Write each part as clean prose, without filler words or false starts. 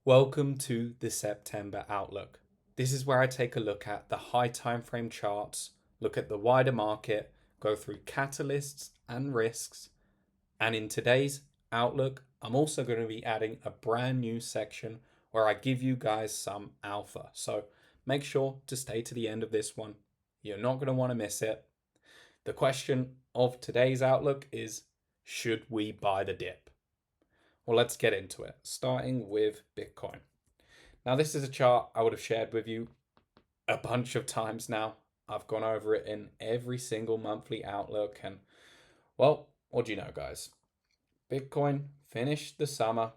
Welcome to the September Outlook. This is where I take a look at the high time frame charts, look at the wider market, go through catalysts and risks. And in today's Outlook, I'm also going to be adding a brand new section where I give you guys some alpha. So make sure to stay to the end of this one. You're not going to want to miss it. The question of today's Outlook is, should we buy the dip? Well, let's get into it, starting with Bitcoin. Now, this is a chart I would have shared with you a bunch of times now. I've gone over it in every single monthly Outlook. And, well, what do you know, guys? Bitcoin finished the summer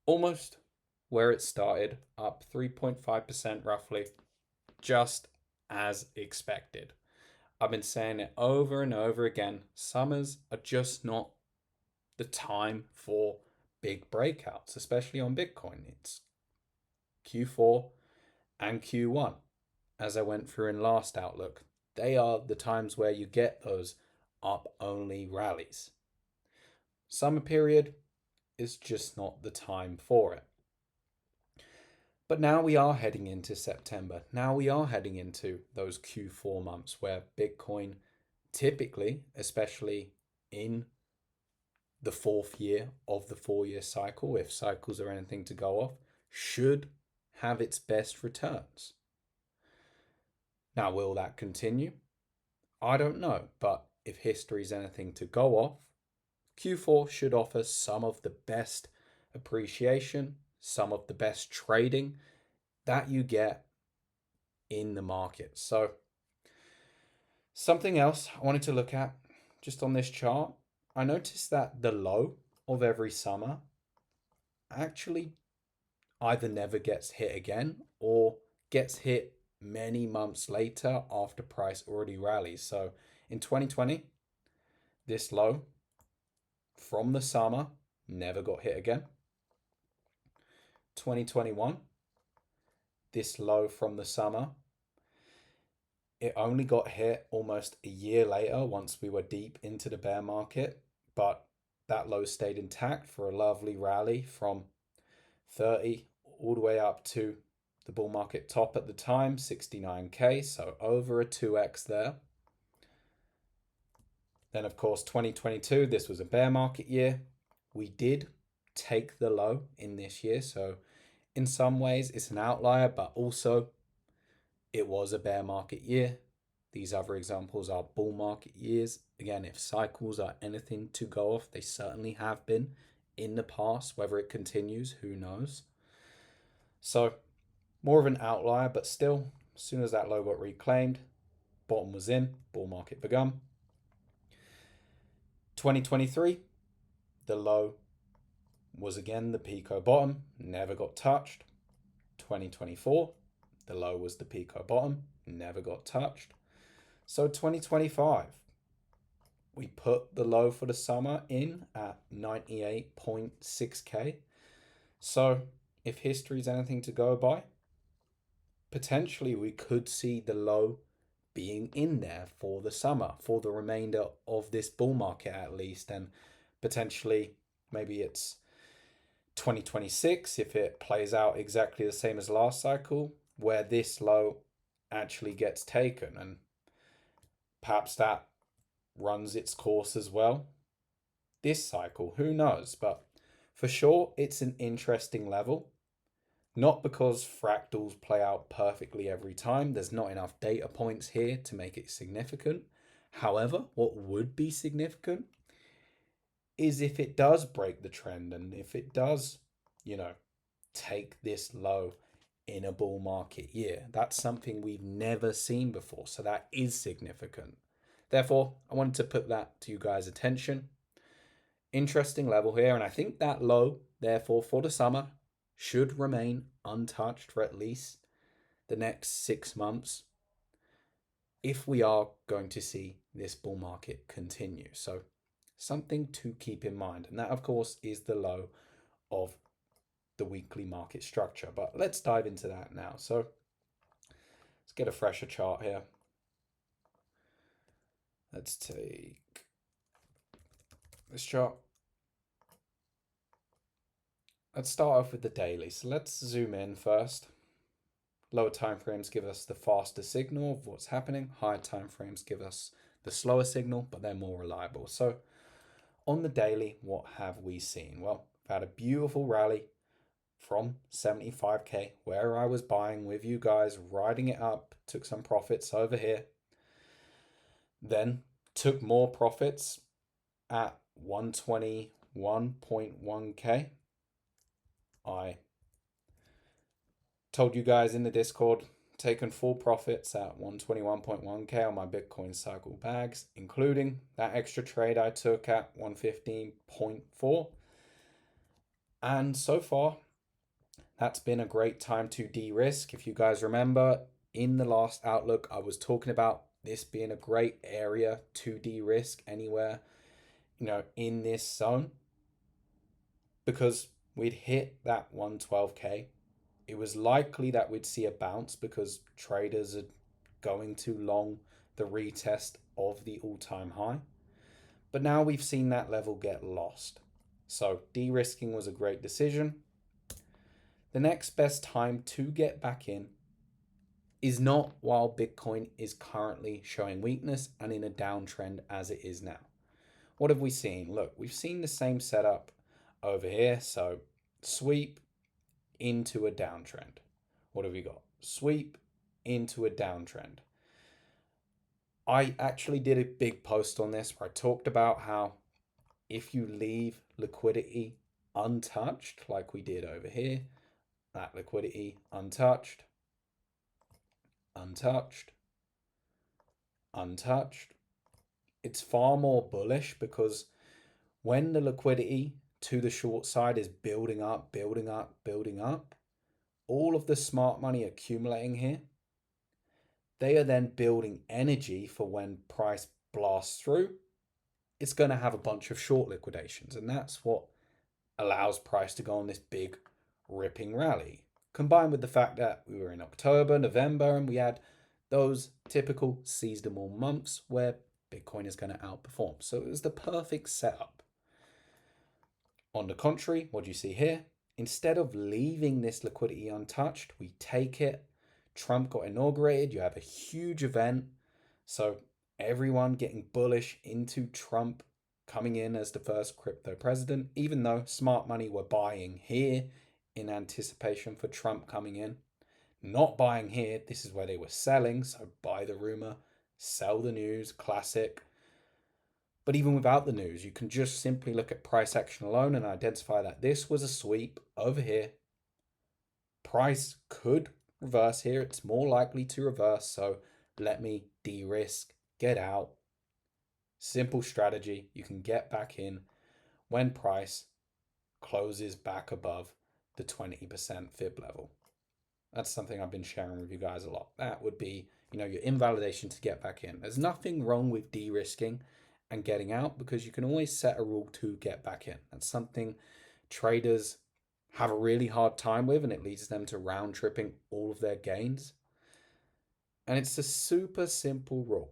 almost where it started, up 3.5% roughly, just as expected. I've been saying it over and over again. Summers are just not the time for big breakouts, especially on Bitcoin. It's Q4 and Q1, as I went through in last Outlook. They are the times where you get those up only rallies. Summer period is just not the time for it. But now we are heading into September. Now we are heading into those Q4 months where Bitcoin typically, especially in the fourth year of the 4-year cycle, if cycles are anything to go off, should have its best returns. Now, will that continue? I don't know, but if history is anything to go off, Q4 should offer some of the best appreciation, some of the best trading that you get in the market. So, something else I wanted to look at just on this chart, I noticed that the low of every summer actually either never gets hit again or gets hit many months later after price already rallies. So in 2020, this low from the summer never got hit again. 2021, this low from the summer, it only got hit almost a year later once we were deep into the bear market, but that low stayed intact for a lovely rally from 30 all the way up to the bull market top at the time, 69k, so over a 2x there. Then, of course, 2022, this was a bear market year. We did take the low in this year, so in some ways it's an outlier, but also it was a bear market year. These other examples are bull market years. Again, if cycles are anything to go off, they certainly have been in the past. Whether it continues, who knows? So more of an outlier, but still, as soon as that low got reclaimed, bottom was in, bull market begun. 2023, the low was again the Pico bottom, never got touched. 2024, the low was the Pico bottom, never got touched. So 2025, we put the low for the summer in at 98.6k. So if history is anything to go by, potentially we could see the low being in there for the summer, for the remainder of this bull market at least, and potentially maybe it's 2026 if it plays out exactly the same as last cycle, where this low actually gets taken, and perhaps that runs its course as well this cycle, who knows? But for sure it's an interesting level, not because fractals play out perfectly every time. There's not enough data points here to make it significant. However, what would be significant is if it does break the trend, and if it does, take this low in a bull market year. That's something we've never seen before, so that is significant. Therefore, I wanted to put that to you guys' attention. Interesting level here, and I think that low, therefore, for the summer should remain untouched for at least the next 6 months if we are going to see this bull market continue. So something to keep in mind, and that of course is the low of the weekly market structure. But let's dive into that now. So let's get a fresher chart here. Let's take this chart. let's start off with the daily. So let's zoom in first. Lower time frames give us the faster signal of what's happening. Higher time frames give us the slower signal, but they're more reliable. So on the daily, what have we seen? Well, we've had a beautiful rally from 75k, where I was buying with you guys, riding it up, took some profits over here, then took more profits at 121.1k. I told you guys in the Discord, taken full profits at 121.1k on my Bitcoin cycle bags, including that extra trade I took at 115.4. And so far, that's been a great time to de-risk. If you guys remember, in the last outlook, I was talking about this being a great area to de-risk anywhere, in this zone, because we'd hit that 112k. It was likely that we'd see a bounce because traders are going to long the retest of the all-time high. But now we've seen that level get lost. So de-risking was a great decision. The next best time to get back in is not while Bitcoin is currently showing weakness and in a downtrend as it is now. What have we seen? Look, we've seen the same setup over here. So sweep into a downtrend. What have we got? Sweep into a downtrend. I actually did a big post on this where I talked about how if you leave liquidity untouched, like we did over here, that liquidity untouched, untouched, untouched, it's far more bullish, because when the liquidity to the short side is building up, building up, building up, all of the smart money accumulating here, they are then building energy for when price blasts through. It's going to have a bunch of short liquidations, and that's what allows price to go on this big ripping rally, combined with the fact that we were in October, November, and we had those typical seasonal months where Bitcoin is going to outperform. So it was the perfect setup. On the contrary, what do you see here? Instead of leaving this liquidity untouched, we take it. Trump got inaugurated. You have a huge event. So everyone getting bullish into Trump coming in as the first crypto president, even though smart money were buying here in anticipation for Trump coming in. Not buying here. This is where they were selling. So buy the rumor, sell the news, classic. But even without the news, you can just simply look at price action alone and identify that this was a sweep over here. Price could reverse here. It's more likely to reverse. So let me de-risk, get out. Simple strategy. You can get back in when price closes back above the 20% fib level. That's something I've been sharing with you guys a lot. That would be, your invalidation to get back in. There's nothing wrong with de-risking and getting out, because you can always set a rule to get back in. That's something traders have a really hard time with, and it leads them to round tripping all of their gains. And it's a super simple rule.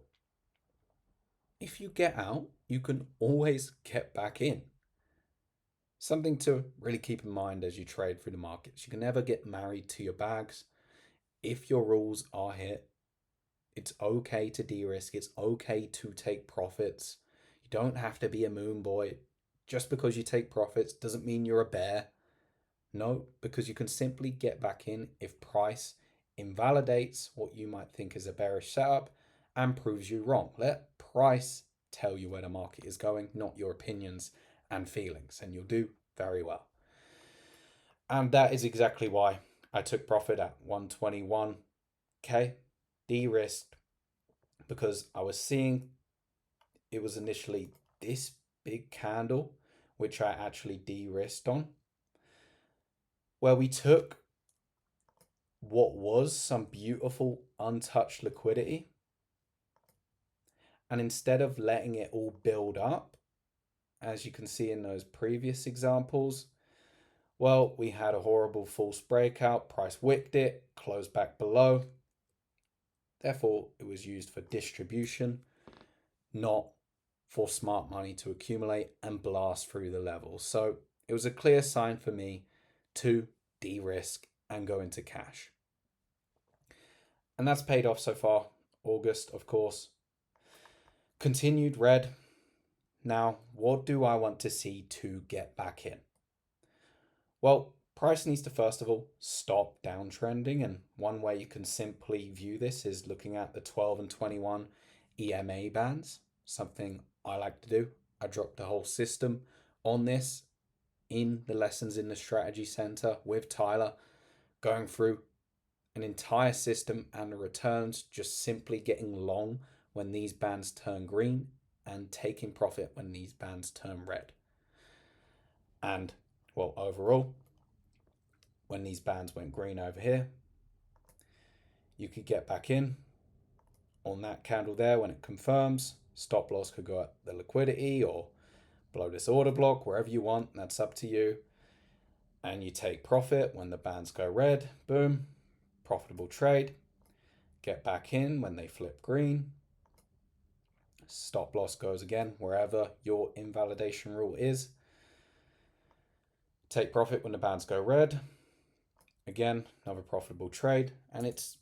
If you get out, you can always get back in. Something to really keep in mind as you trade through the markets. You can never get married to your bags. If your rules are hit, it's okay to de-risk. It's okay to take profits. You don't have to be a moon boy. Just because you take profits doesn't mean you're a bear. No, because you can simply get back in if price invalidates what you might think is a bearish setup and proves you wrong. Let price tell you where the market is going, not your opinions and feelings, and you'll do very well. And that is exactly why I took profit at 121k, de-risked, because I was seeing it was initially this big candle, which I actually de-risked on, where we took what was some beautiful untouched liquidity, and instead of letting it all build up, as you can see in those previous examples, well, we had a horrible false breakout, price wicked it, closed back below. Therefore, it was used for distribution, not for smart money to accumulate and blast through the levels. So it was a clear sign for me to de-risk and go into cash. And that's paid off so far. August, of course. Continued red. Now, what do I want to see to get back in? Well, price needs to first of all stop downtrending, and one way you can simply view this is looking at the 12 and 21 EMA bands, something I like to do. I dropped the whole system on this in the Lessons in the Strategy Center with Tyler, going through an entire system and the returns, just simply getting long when these bands turn green and taking profit when these bands turn red. And well, overall, when these bands went green over here, you could get back in on that candle there when it confirms. Stop loss could go at the liquidity or below this order block, wherever you want. That's up to you. And you take profit when the bands go red. Boom. Profitable trade. Get back in when they flip green. Stop loss goes again wherever your invalidation rule is. Take profit when the bands go red. Again, another profitable trade. And it's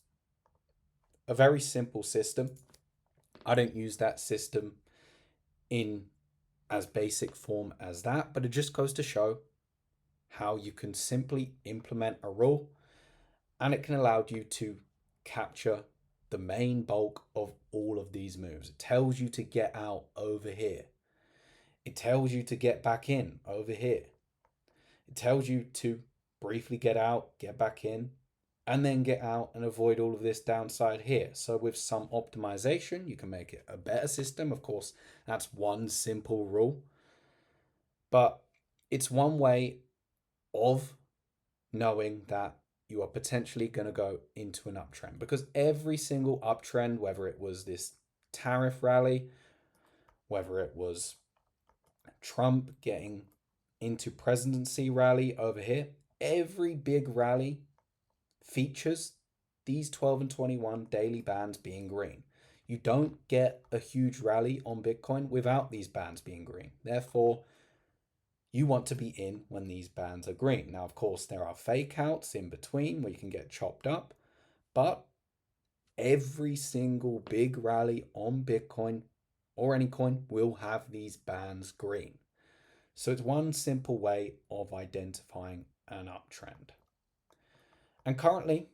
a very simple system. I don't use that system in as basic form as that, but it just goes to show how you can simply implement a rule and it can allow you to capture the main bulk of all of these moves. It tells you to get out over here. It tells you to get back in over here. It tells you to briefly get out, get back in, and then get out and avoid all of this downside here. So with some optimization, you can make it a better system. Of course, that's one simple rule, but it's one way of knowing that you are potentially going to go into an uptrend, because every single uptrend, whether it was this tariff rally, whether it was Trump getting into presidency rally over here, every big rally features these 12 and 21 daily bands being green. You don't get a huge rally on Bitcoin without these bands being green. Therefore, you want to be in when these bands are green. Now, of course, there are fake outs in between where you can get chopped up, but every single big rally on Bitcoin or any coin will have these bands green. So it's one simple way of identifying an uptrend. And currently,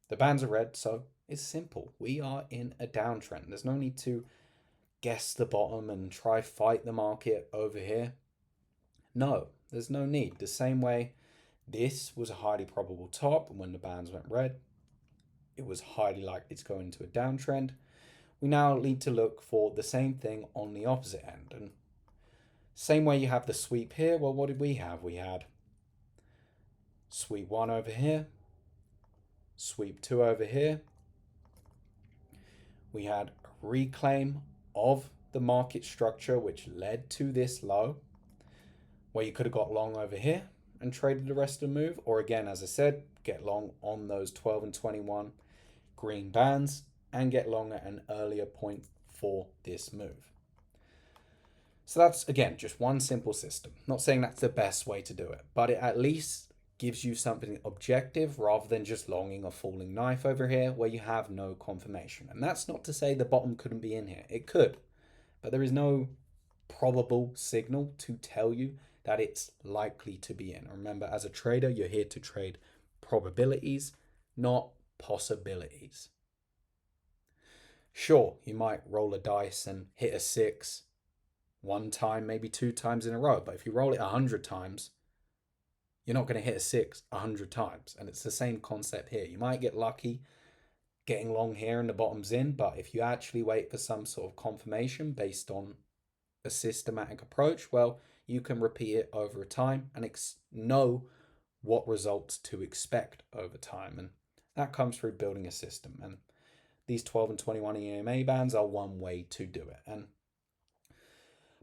the bands are red, so it's simple. We are in a downtrend. There's no need to guess the bottom and try fight the market over here. No, there's no need. The same way this was a highly probable top, and when the bands went red, it was highly likely to go into a downtrend. We now need to look for the same thing on the opposite end. And same way you have the sweep here, well, what did we have? We had sweep 1 over here, sweep 2 over here. We had a reclaim of the market structure, which led to this low, where you could have got long over here and traded the rest of the move. Or again, as I said, get long on those 12 and 21 green bands and get long at an earlier point for this move. So that's, again, just one simple system. Not saying that's the best way to do it, but it at least gives you something objective rather than just longing a falling knife over here where you have no confirmation. And that's not to say the bottom couldn't be in here. It could, but there is no probable signal to tell you that it's likely to be in. Remember, as a trader, you're here to trade probabilities, not possibilities. Sure, you might roll a dice and hit a 6 one time, maybe 2 times in a row, but if you roll it 100 times, you're not going to hit a 6 100 times. And it's the same concept here. You might get lucky getting long here and the bottom's in, but if you actually wait for some sort of confirmation based on a systematic approach, well, you can repeat it over time and know what results to expect over time. And that comes through building a system. And these 12 and 21 EMA bands are one way to do it. And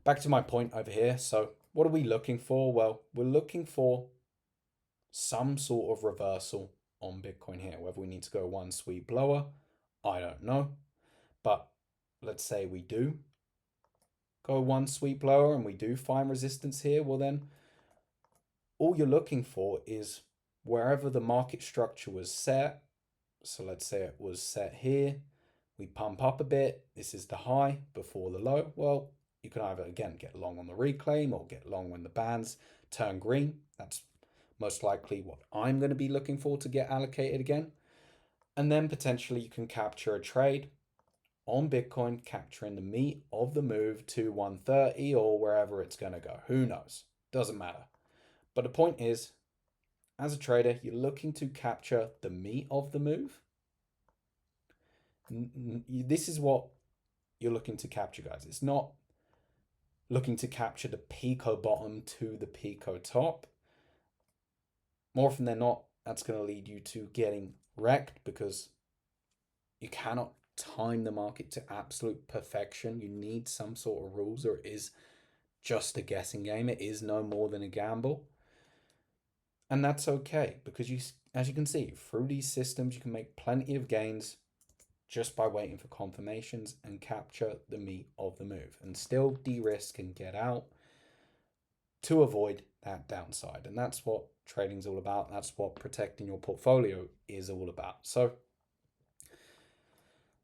back to my point over here. So what are we looking for? Well, we're looking for some sort of reversal on Bitcoin here. Whether we need to go one sweep lower, I don't know. But let's say we do go one sweep lower and we do find resistance here, well then all you're looking for is wherever the market structure was set. So let's say it was set here. We pump up a bit. This is the high before the low. Well, you can either, again, get long on the reclaim or get long when the bands turn green. That's most likely what I'm going to be looking for to get allocated again. And then potentially you can capture a trade on Bitcoin, capturing the meat of the move to 130 or wherever it's going to go. Who knows? Doesn't matter. But the point is, as a trader, you're looking to capture the meat of the move. This is what you're looking to capture, guys. It's not looking to capture the Pico bottom to the Pico top. More often than not, that's going to lead you to getting wrecked because you cannot time the market to absolute perfection. You need some sort of rules, or it is just a guessing game. It is no more than a gamble. And that's okay because as you can see, through these systems, you can make plenty of gains just by waiting for confirmations and capture the meat of the move and still de-risk and get out to avoid that downside. And that's what trading is all about. That's what protecting your portfolio is all about. So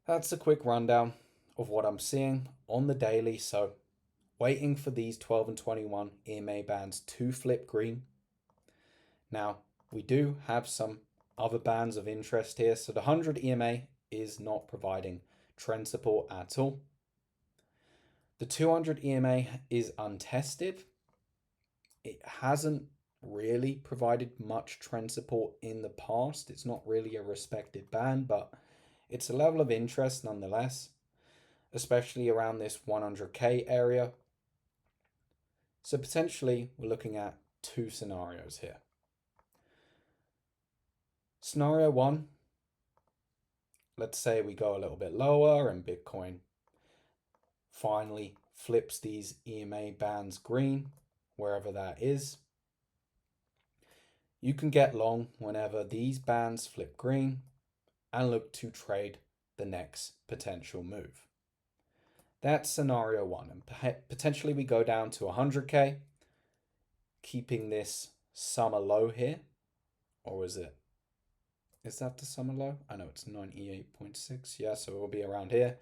that's a quick rundown of what I'm seeing on the daily. So waiting for these 12 and 21 EMA bands to flip green. Now, we do have some other bands of interest here. So the 100 EMA is not providing trend support at all. The 200 EMA is untested. It hasn't really provided much trend support in the past. It's not really a respected band, but it's a level of interest nonetheless, especially around this 100K area. So potentially we're looking at two scenarios here. Scenario one, let's say we go a little bit lower and Bitcoin finally flips these EMA bands green, wherever that is. You can get long whenever these bands flip green and look to trade the next potential move. That's scenario one. And potentially we go down to 100K, keeping this summer low here. Or is that the summer low? I know it's 98.6. Yeah, so it will be around here.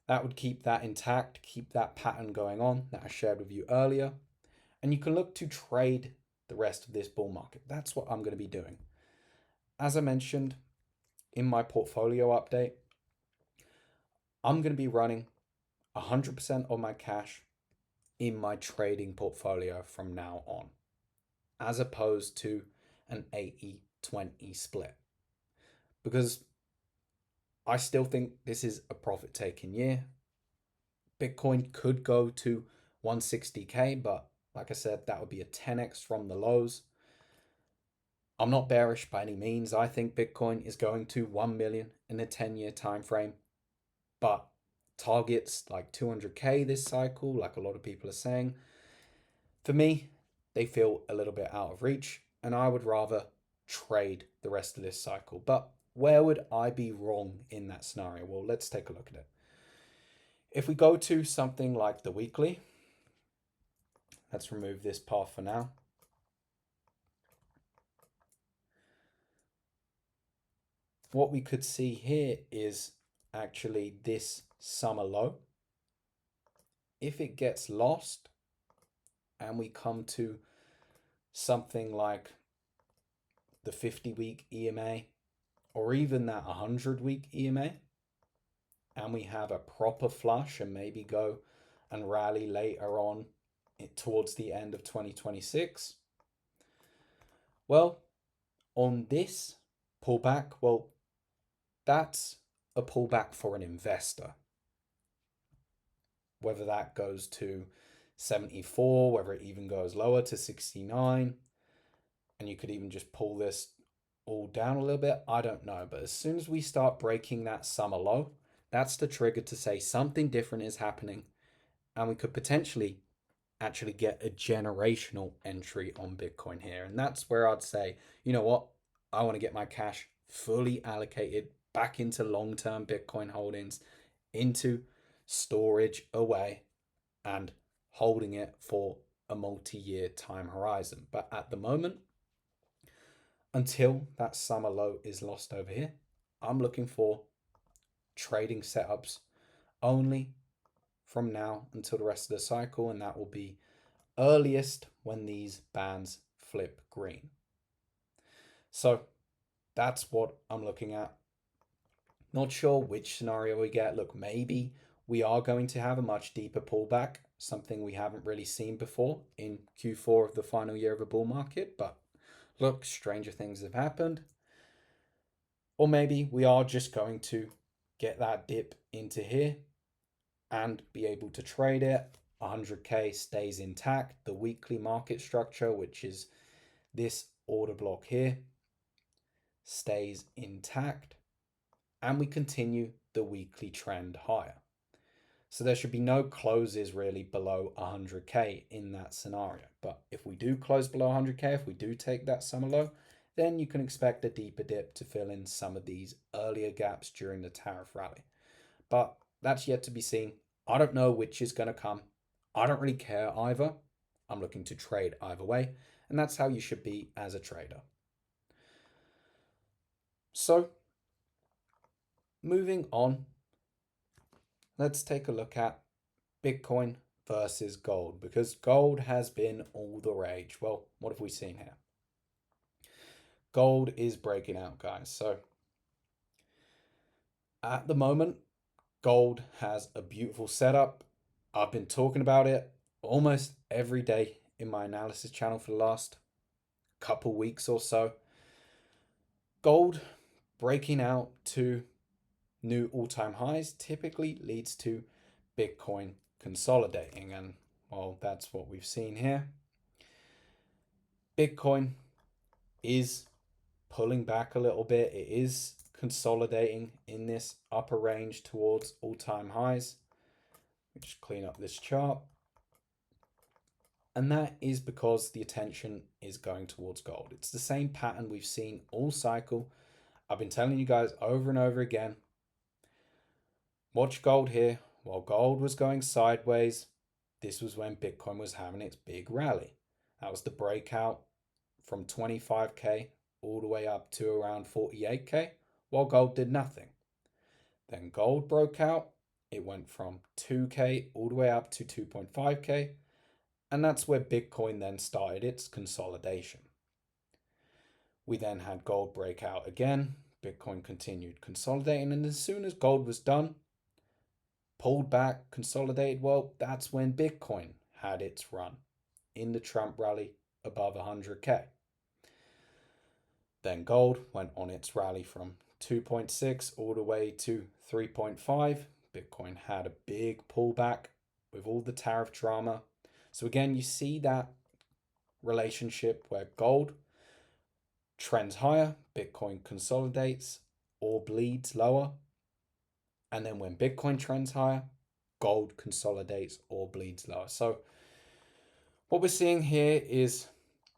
That would keep that intact, keep that pattern going on that I shared with you earlier. And you can look to trade the rest of this bull market. That's what I'm going to be doing. As I mentioned in my portfolio update, I'm going to be running 100% of my cash in my trading portfolio from now on, as opposed to an 80-20 split. Because I still think this is a profit-taking year. Bitcoin could go to 160K, but like I said, that would be a 10x from the lows. I'm not bearish by any means. I think Bitcoin is going to 1 million in a 10-year time frame, but targets like 200K this cycle, like a lot of people are saying, for me, they feel a little bit out of reach, and I would rather trade the rest of this cycle. But where would I be wrong in that scenario? Well, let's take a look at it. If we go to something like the weekly, let's remove this path for now. What we could see here is actually this summer low. If it gets lost and we come to something like the 50-week EMA or even that 100-week EMA, and we have a proper flush and maybe go and rally later on towards the end of 2026, well, on this pullback, well, that's a pullback for an investor. Whether that goes to 74, whether it even goes lower to 69, and you could even just pull this all down a little bit, I don't know. But as soon as we start breaking that summer low, that's the trigger to say something different is happening, and we could potentially actually get a generational entry on Bitcoin here. And that's where I'd say, you know what, I want to get my cash fully allocated back into long-term Bitcoin holdings, into storage away, and holding it for a multi-year time horizon. But at the moment, until that summer low is lost over here, I'm looking for trading setups only from now until the rest of the cycle, and that will be earliest when these bands flip green. So that's what I'm looking at. Not sure which scenario we get. Look, maybe we are going to have a much deeper pullback, something we haven't really seen before in Q4 of the final year of a bull market. But look, stranger things have happened. Or maybe we are just going to get that dip into here and be able to trade it. 100K stays intact. The weekly market structure, which is this order block here, stays intact. And we continue the weekly trend higher. So there should be no closes really below 100K in that scenario. But if we do close below 100K, if we do take that summer low, then you can expect a deeper dip to fill in some of these earlier gaps during the tariff rally. But that's yet to be seen. I don't know which is going to come. I don't really care either. I'm looking to trade either way, and that's how you should be as a trader. So, moving on, let's take a look at Bitcoin versus gold, because gold has been all the rage. Well, what have we seen here? Gold is breaking out, guys. So, at the moment, gold has a beautiful setup. I've been talking about it almost every day in my analysis channel for the last couple weeks or so. Gold breaking out to new all-time highs typically leads to Bitcoin consolidating, and well, that's what we've seen here. Bitcoin is pulling back a little bit. It is consolidating in this upper range towards all-time highs. Just clean up this chart. And that is because the attention is going towards gold. It's the same pattern we've seen all cycle. I've been telling you guys over and over again. Watch gold here. While gold was going sideways, this was when Bitcoin was having its big rally. That was the breakout from 25K all the way up to around 48K, while gold did nothing. Then gold broke out. It went from 2K all the way up to 2.5K. And that's where Bitcoin then started its consolidation. We then had gold break out again. Bitcoin continued consolidating. And as soon as gold was done, pulled back, consolidated, well, that's when Bitcoin had its run in the Trump rally above 100K. Then gold went on its rally from 2.6 all the way to 3.5. Bitcoin had a big pullback with all the tariff drama. So again, you see that relationship where gold trends higher, Bitcoin consolidates or bleeds lower. And then when Bitcoin trends higher, gold consolidates or bleeds lower. So what we're seeing here is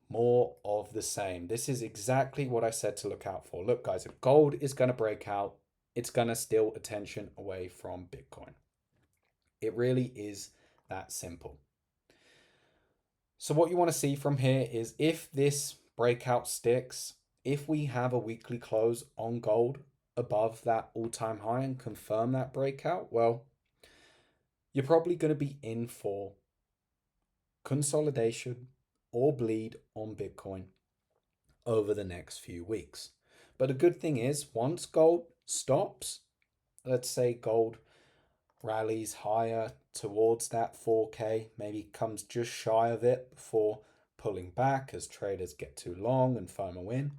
more of the same. This is exactly what I said to look out for. Look, guys, if gold is going to break out, it's going to steal attention away from Bitcoin. It really is that simple. So what you want to see from here is if this breakout sticks, if we have a weekly close on gold above that all-time high and confirm that breakout, well, you're probably going to be in for consolidation or bleed on Bitcoin over the next few weeks. But the good thing is, once gold stops, let's say gold rallies higher towards that 4K, maybe comes just shy of it before pulling back as traders get too long and FOMO in.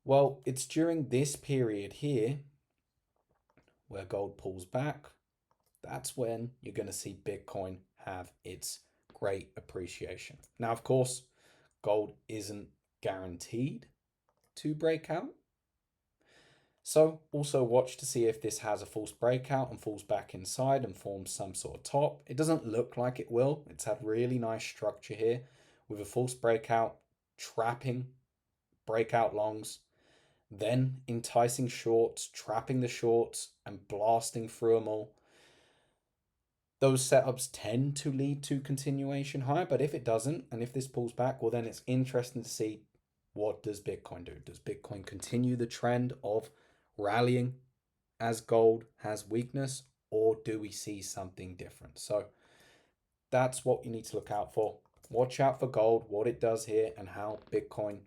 Well, it's during this period here where gold pulls back. That's when you're going to see Bitcoin have its great appreciation. Now, of course, gold isn't guaranteed to break out. So also watch to see if this has a false breakout and falls back inside and forms some sort of top. It doesn't look like it will. It's had really nice structure here with a false breakout, trapping breakout longs, then enticing shorts, trapping the shorts and blasting through them all. those setups tend to lead to continuation higher. But if it doesn't, and if this pulls back, well, then it's interesting to see, what does Bitcoin do? Does Bitcoin continue the trend of rallying as gold has weakness, or do we see something different? So that's what you need to look out for. Watch out for gold, what it does here, and how Bitcoin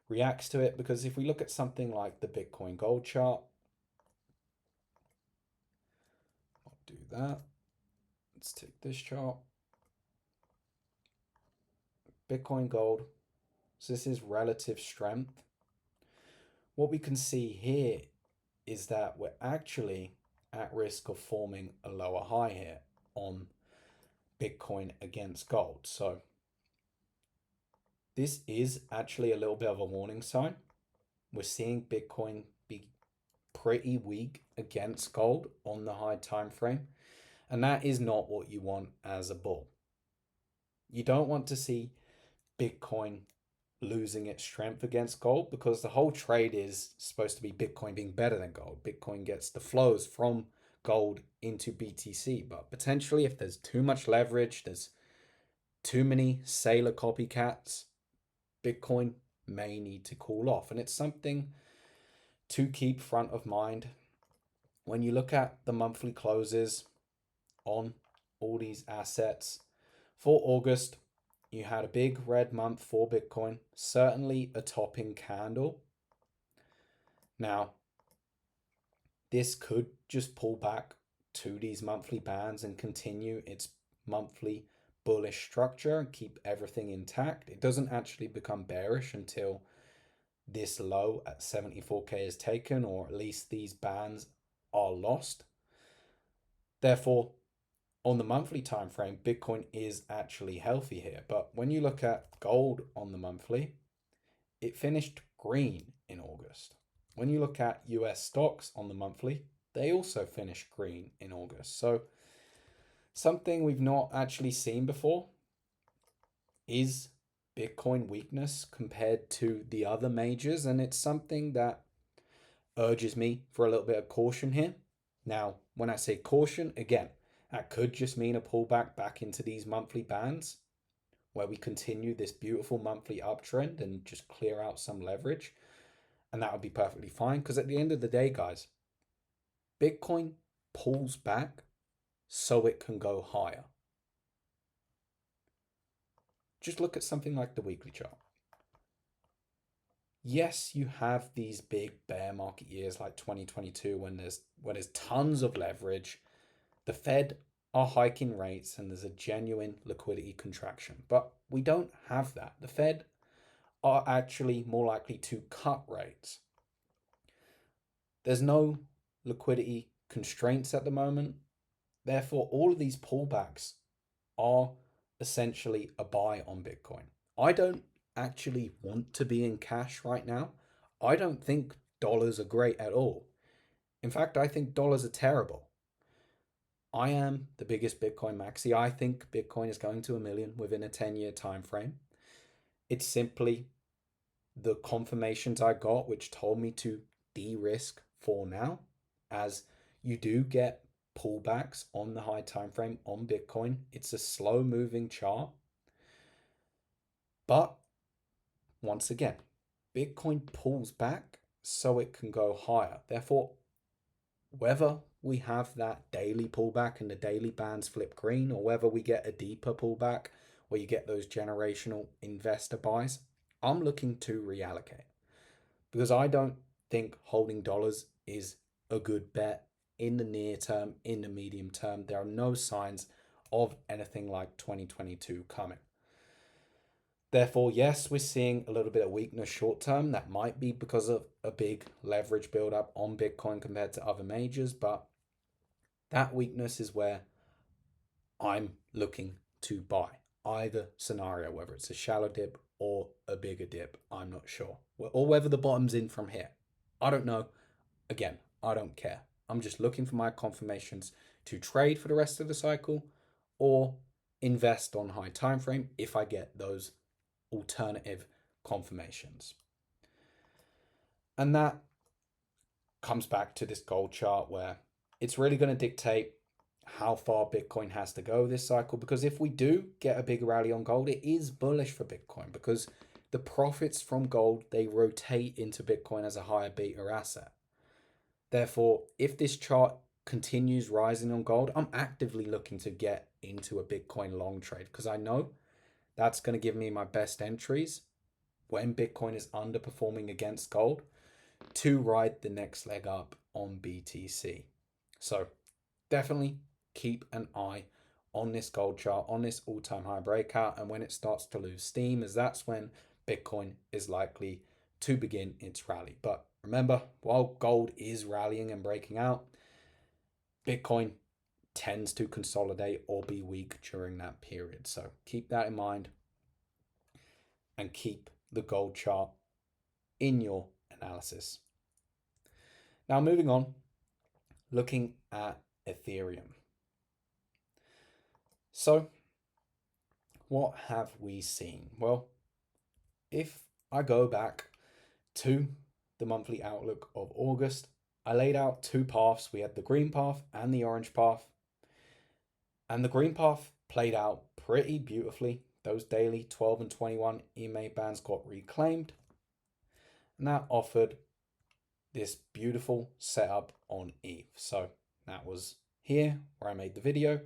reacts to it. Because if we look at something like the Bitcoin gold chart, I'll do that. Let's take this chart. Bitcoin gold. So this is relative strength. What we can see here is that we're actually at risk of forming a lower high here on Bitcoin against gold. So this is actually a little bit of a warning sign. We're seeing Bitcoin be pretty weak against gold on the high time frame, and that is not what you want as a bull. You don't want to see Bitcoin losing its strength against gold, because the whole trade is supposed to be Bitcoin being better than gold. Bitcoin gets the flows from gold into BTC, but potentially if there's too much leverage, there's too many sailor copycats, Bitcoin may need to cool off. And it's something to keep front of mind when you look at the monthly closes on all these assets. For August, you had a big red month for Bitcoin, certainly a topping candle. Now, this could just pull back to these monthly bands and continue its monthly bullish structure and keep everything intact. It doesn't actually become bearish until this low at 74k is taken, or at least these bands are lost. Therefore, on the monthly time frame, Bitcoin is actually healthy here. But when you look at gold on the monthly, it finished green in August. When you look at US stocks on the monthly, they also finished green in August. So something we've not actually seen before is Bitcoin weakness compared to the other majors, and it's something that urges me for a little bit of caution here. Now, when I say caution, again, that could just mean a pullback back into these monthly bands where we continue this beautiful monthly uptrend and just clear out some leverage. And that would be perfectly fine, because at the end of the day, guys, Bitcoin pulls back so it can go higher. Just look at something like the weekly chart. Yes, you have these big bear market years like 2022 when there's tons of leverage. The Fed are hiking rates and there's a genuine liquidity contraction. But we don't have that. The Fed are actually more likely to cut rates. There's no liquidity constraints at the moment. Therefore, all of these pullbacks are essentially a buy on Bitcoin. I don't actually want to be in cash right now. I don't think dollars are great at all. In fact, I think dollars are terrible. I am the biggest Bitcoin maxi. I think Bitcoin is going to a million within a 10-year time frame. It's simply the confirmations I got which told me to de-risk for now, as you do get pullbacks on the high time frame on Bitcoin. It's a slow moving chart. But once again, Bitcoin pulls back so it can go higher. Therefore, whether we have that daily pullback and the daily bands flip green, or whether we get a deeper pullback where you get those generational investor buys, I'm looking to reallocate, because I don't think holding dollars is a good bet in the near term, in the medium term. There are no signs of anything like 2022 coming. Therefore, yes, we're seeing a little bit of weakness short term. That might be because of a big leverage buildup on Bitcoin compared to other majors, but that weakness is where I'm looking to buy. Either scenario, whether it's a shallow dip or a bigger dip, I'm not sure. Or whether the bottom's in from here. I don't know. Again, I don't care. I'm just looking for my confirmations to trade for the rest of the cycle or invest on high time frame if I get those alternative confirmations. And that comes back to this gold chart where it's really going to dictate how far Bitcoin has to go this cycle, because if we do get a big rally on gold, it is bullish for Bitcoin because the profits from gold, they rotate into Bitcoin as a higher beta asset. Therefore, if this chart continues rising on gold, I'm actively looking to get into a Bitcoin long trade because I know that's going to give me my best entries when Bitcoin is underperforming against gold to ride the next leg up on BTC. So definitely keep an eye on this gold chart, on this all-time high breakout, and when it starts to lose steam, as that's when Bitcoin is likely to begin its rally. But remember, while gold is rallying and breaking out, Bitcoin tends to consolidate or be weak during that period. So keep that in mind and keep the gold chart in your analysis. Now, moving on, looking at Ethereum. So, what have we seen? Well, if I go back to the monthly outlook of August, I laid out two paths. We had the green path and the orange path. And the green path played out pretty beautifully. Those daily 12 and 21 EMA bands got reclaimed. And that offered this beautiful setup on ETH. So that was here where I made the video.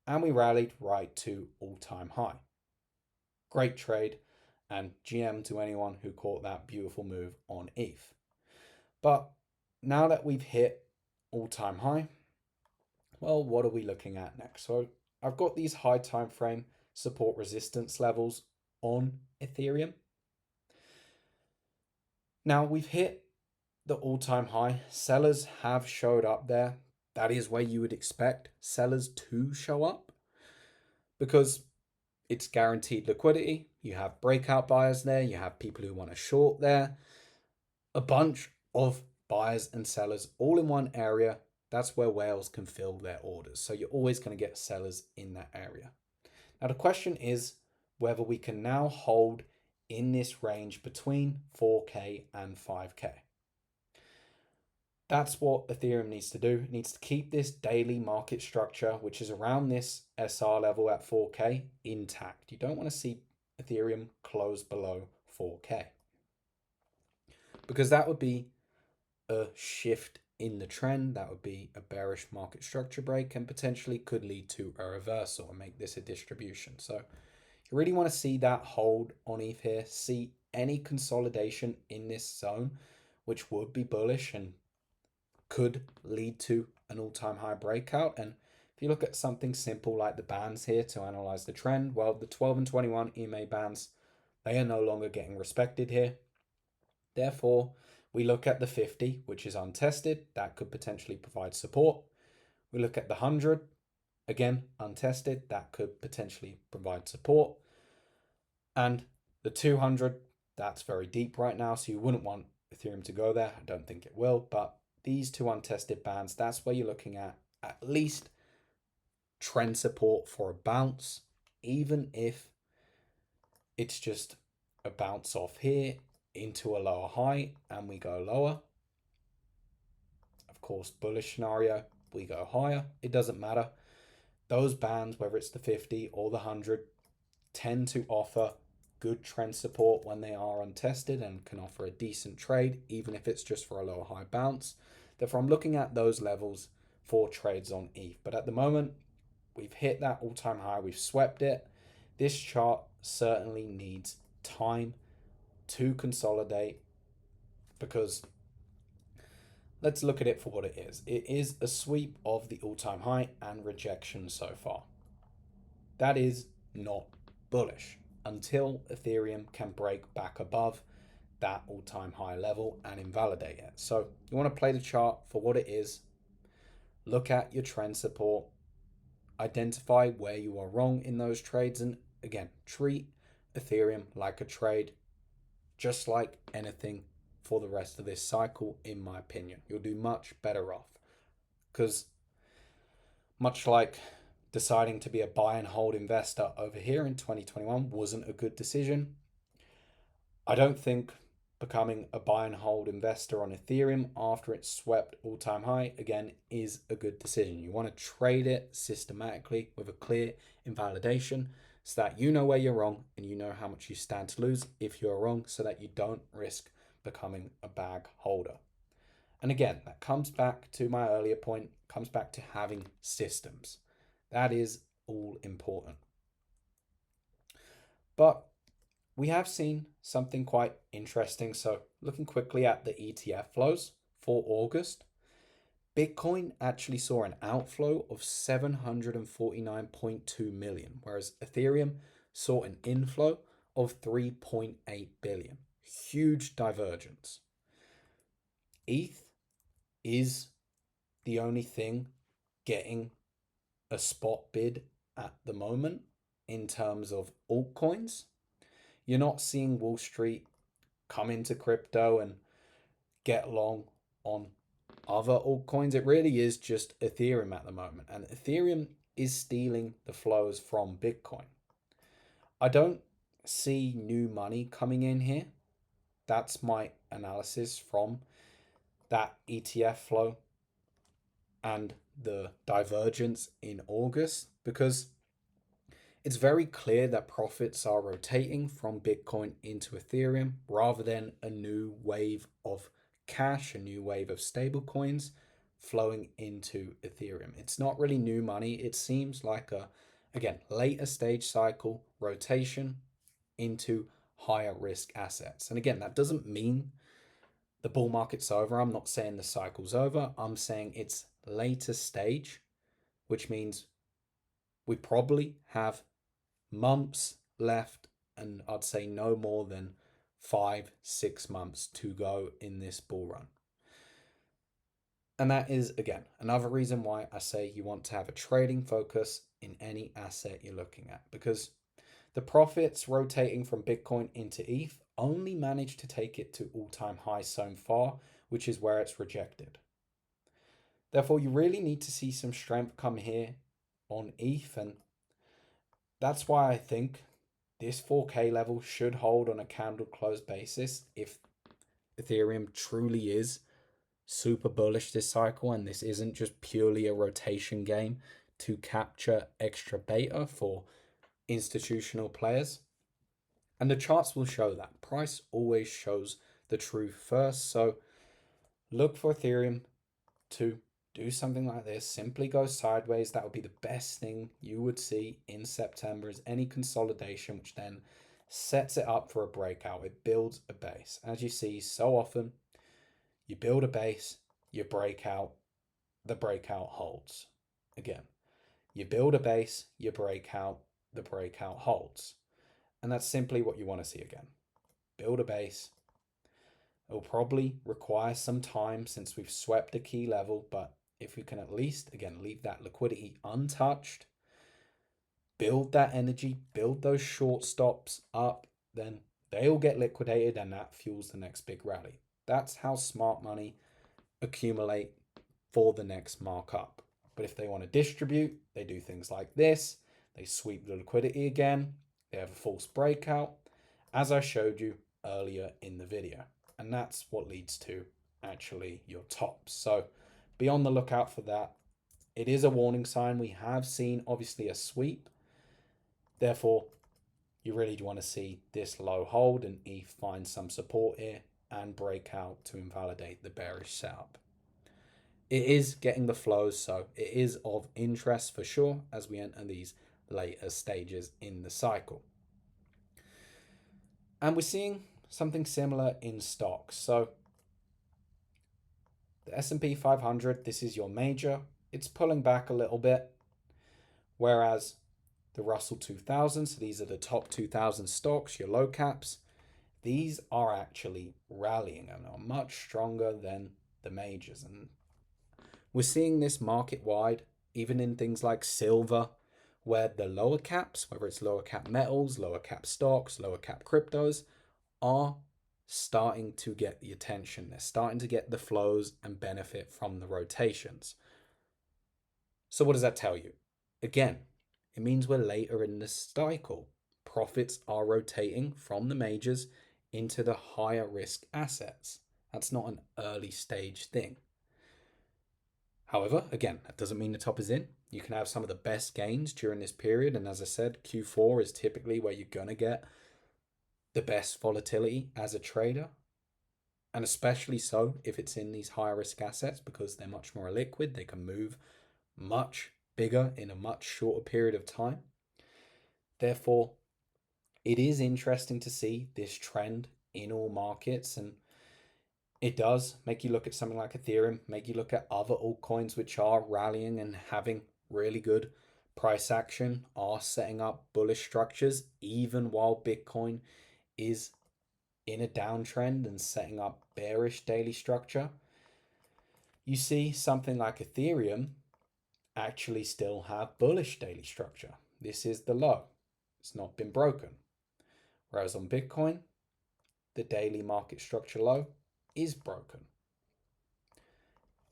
And we rallied right to all-time high. Great trade, and GM to anyone who caught that beautiful move on ETH. But now that we've hit all-time high, well, what are we looking at next? So I've got these high time frame support resistance levels on Ethereum. Now we've hit the all-time high. Sellers have showed up there. That is where you would expect sellers to show up because it's guaranteed liquidity. You have breakout buyers there. You have people who want to short there. A bunch of buyers and sellers all in one area. That's where whales can fill their orders. So you're always going to get sellers in that area. Now the question is whether we can now hold in this range between 4K and 5K. That's what Ethereum needs to do. It needs to keep this daily market structure, which is around this SR level at 4K, intact. You don't want to see Ethereum close below 4K because that would be a shift in the trend. That would be a bearish market structure break and potentially could lead to a reversal and make this a distribution. So you really want to see that hold on ETH here, see any consolidation in this zone, which would be bullish and could lead to an all-time high breakout. And if you look at something simple like the bands here to analyze the trend, well, the 12 and 21 EMA bands, they are no longer getting respected here. Therefore, we look at the 50, which is untested. That could potentially provide support. We look at the 100, again, untested. That could potentially provide support. And the 200, that's very deep right now, so you wouldn't want Ethereum to go there. I don't think it will, but these two untested bands, that's where you're looking at least trend support for a bounce, even if it's just a bounce off here into a lower high and we go lower. Of course, bullish scenario, we go higher. It doesn't matter. Those bands, whether it's the 50 or the 100, tend to offer good trend support when they are untested and can offer a decent trade, even if it's just for a lower high bounce. Therefore, I'm looking at those levels for trades on ETH. But at the moment, we've hit that all-time high. We've swept it. This chart certainly needs time to consolidate because let's look at it for what it is. It is a sweep of the all-time high and rejection so far. That is not bullish until Ethereum can break back above that all-time high level and invalidate it. So you want to play the chart for what it is, look at your trend support, identify where you are wrong in those trades, and again, treat Ethereum like a trade, just like anything for the rest of this cycle, in my opinion. You'll do much better off because much like deciding to be a buy and hold investor over here in 2021 wasn't a good decision. I don't think becoming a buy and hold investor on Ethereum after it swept all-time high, again, is a good decision. You want to trade it systematically with a clear invalidation so that you know where you're wrong and you know how much you stand to lose if you're wrong, so that you don't risk becoming a bag holder. And again, that comes back to my earlier point, comes back to having systems. That is all important. But we have seen something quite interesting. So, looking quickly at the ETF flows for August, Bitcoin actually saw an outflow of 749.2 million, whereas Ethereum saw an inflow of 3.8 billion. Huge divergence. ETH is the only thing getting a spot bid at the moment in terms of altcoins. You're not seeing Wall Street come into crypto and get long on other altcoins. It really is just Ethereum at the moment, and Ethereum is stealing the flows from Bitcoin. I don't see new money coming in here. That's my analysis from that ETF flow and the divergence in August, because it's very clear that profits are rotating from Bitcoin into Ethereum rather than a new wave of cash, a new wave of stable coins flowing into Ethereum. It's not really new money. It seems like a, again, later stage cycle rotation into higher risk assets. And again, that doesn't mean the bull market's over. I'm not saying the cycle's over. I'm saying it's later stage, which means we probably have months left, and I'd say no more than 5-6 months to go in this bull run. And that is, again, another reason why I say you want to have a trading focus in any asset you're looking at, because the profits rotating from Bitcoin into ETH only managed to take it to all-time highs so far, which is where it's rejected. Therefore, you really need to see some strength come here on ETH, and that's why I think this 4K level should hold on a candle close basis if Ethereum truly is super bullish this cycle and this isn't just purely a rotation game to capture extra beta for institutional players. And the charts will show that. Price always shows the truth first. So look for Ethereum to do something like this, simply go sideways. That would be the best thing you would see in September, is any consolidation, which then sets it up for a breakout. It builds a base. As you see so often, you build a base, you break out, the breakout holds. Again, you build a base, you break out, the breakout holds. And that's simply what you want to see again. Build a base. It will probably require some time since we've swept a key level, but if we can at least, again, leave that liquidity untouched, build that energy, build those short stops up, then they'll get liquidated and that fuels the next big rally. That's how smart money accumulate for the next markup. But if they want to distribute, they do things like this. They sweep the liquidity again. They have a false breakout, as I showed you earlier in the video. And that's what leads to actually your tops. So be on the lookout for that. It is a warning sign. We have seen obviously a sweep. Therefore, you really do want to see this low hold and ETH find some support here and break out to invalidate the bearish setup. It is getting the flows, so it is of interest for sure as we enter these later stages in the cycle. And we're seeing something similar in stocks. So the S&P 500, this is your major. It's pulling back a little bit, whereas the Russell 2000, so these are the top 2000 stocks, your low caps, these are actually rallying and are much stronger than the majors. And we're seeing this market wide, even in things like silver, where the lower caps, whether it's lower cap metals, lower cap stocks, lower cap cryptos, are starting to get the attention. They're starting to get the flows and benefit from the rotations. So what does that tell you? Again, it means we're later in the cycle. Profits are rotating from the majors into the higher risk assets. That's not an early stage thing. However, again, that doesn't mean the top is in. You can have some of the best gains during this period. And as I said, Q4 is typically where you're going to get the best volatility as a trader. And especially so if it's in these higher risk assets because they're much more liquid. They can move much bigger in a much shorter period of time. Therefore, it is interesting to see this trend in all markets, and it does make you look at something like Ethereum, make you look at other altcoins which are rallying and having really good price action, are setting up bullish structures, even while Bitcoin is in a downtrend and setting up bearish daily structure. You see something like Ethereum actually still have bullish daily structure. This is the low. It's not been broken. Whereas on Bitcoin, the daily market structure low is broken.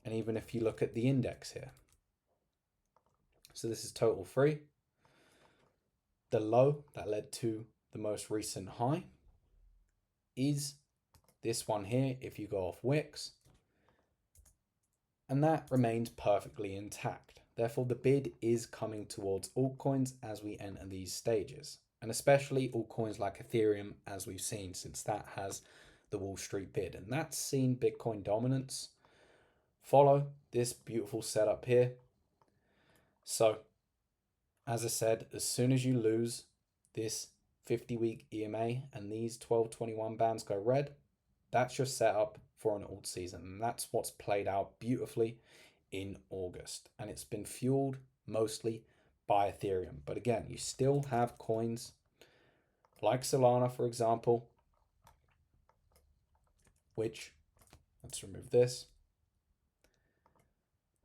And even if you look at the index here, so this is total free, the low that led to the most recent high is this one here if you go off Wix, and that remains perfectly intact. Therefore, the bid is coming towards altcoins as we enter these stages, and especially altcoins like Ethereum, as we've seen, since that has the Wall Street bid, and that's seen Bitcoin dominance follow this beautiful setup here. So, as I said, as soon as you lose this 50-week EMA and these 1221 bands go red, that's your setup for an alt season, and that's what's played out beautifully in August, and it's been fueled mostly by Ethereum. But again, you still have coins like Solana, for example, which, let's remove this,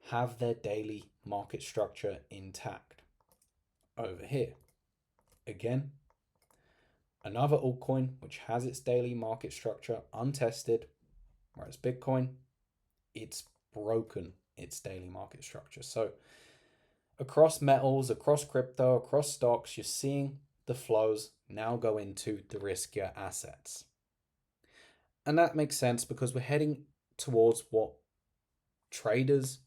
have their daily market structure intact. Over here, again, another altcoin which has its daily market structure untested, whereas Bitcoin, it's broken its daily market structure. So across metals, across crypto, across stocks, you're seeing the flows now go into the riskier assets. And that makes sense because we're heading towards what traders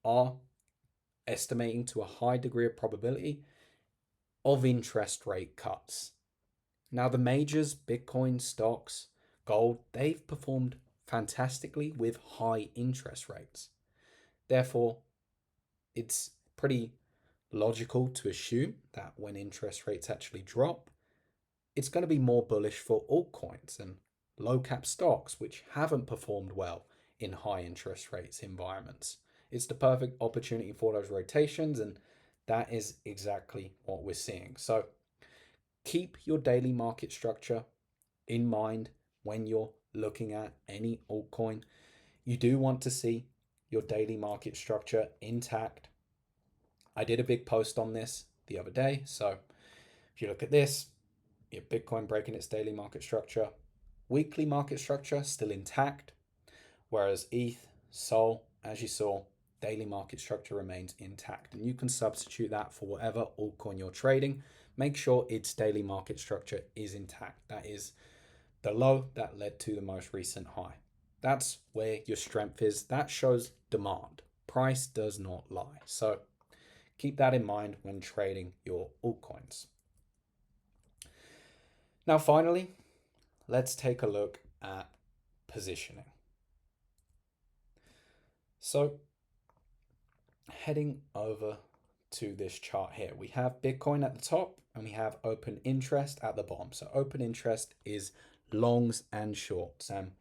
are estimating to a high degree of probability of interest rate cuts. Now, the majors, Bitcoin, stocks, gold, they've performed fantastically with high interest rates. Therefore, it's pretty logical to assume that when interest rates actually drop, it's going to be more bullish for altcoins and low cap stocks, which haven't performed well in high interest rates environments. It's the perfect opportunity for those rotations, and that is exactly what we're seeing. So keep your daily market structure in mind when you're looking at any altcoin. You do want to see your daily market structure intact. I did a big post on this the other day. So if you look at this, your Bitcoin breaking its daily market structure, weekly market structure still intact, whereas ETH, SOL, as you saw, daily market structure remains intact. And you can substitute that for whatever altcoin you're trading. Make sure its daily market structure is intact. That is the low that led to the most recent high. That's where your strength is. That shows demand. Price does not lie. So keep that in mind when trading your altcoins. Now, finally, let's take a look at positioning. So heading over to this chart here, we have Bitcoin at the top and we have open interest at the bottom. So open interest is longs and shorts, and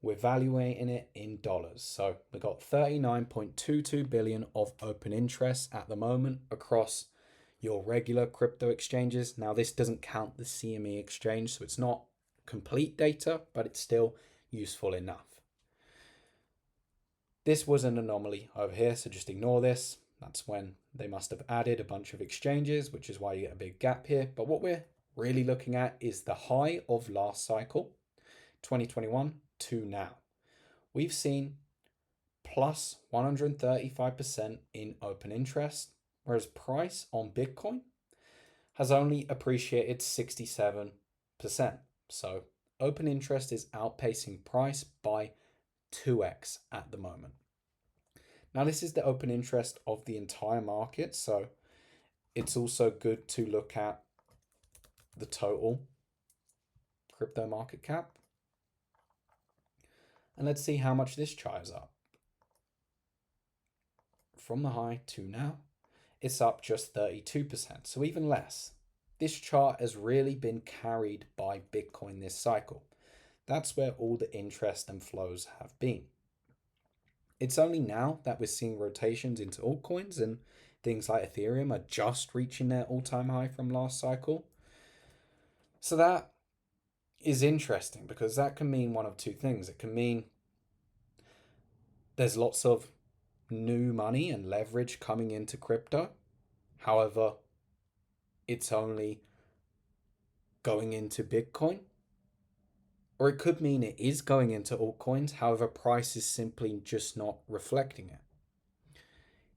we're valuating it in dollars. So we've got 39.22 billion of open interest at the moment across your regular crypto exchanges. Now, this doesn't count the CME exchange, so it's not complete data, but it's still useful enough. This was an anomaly over here, so just ignore this. That's when they must have added a bunch of exchanges, which is why you get a big gap here. But what we're really looking at is the high of last cycle, 2021 to now. We've seen plus 135% in open interest, whereas price on Bitcoin has only appreciated 67%. So open interest is outpacing price by 2x at the moment. Now, this is the open interest of the entire market, so it's also good to look at the total crypto market cap. And let's see how much this chart is up. From the high to now, it's up just 32%, so even less. This chart has really been carried by Bitcoin this cycle. That's where all the interest and flows have been. It's only now that we're seeing rotations into altcoins, and things like Ethereum are just reaching their all-time high from last cycle. So that is interesting because that can mean one of two things. It can mean there's lots of new money and leverage coming into crypto. However, it's only going into Bitcoin. Or it could mean it is going into altcoins, however, price is simply just not reflecting it.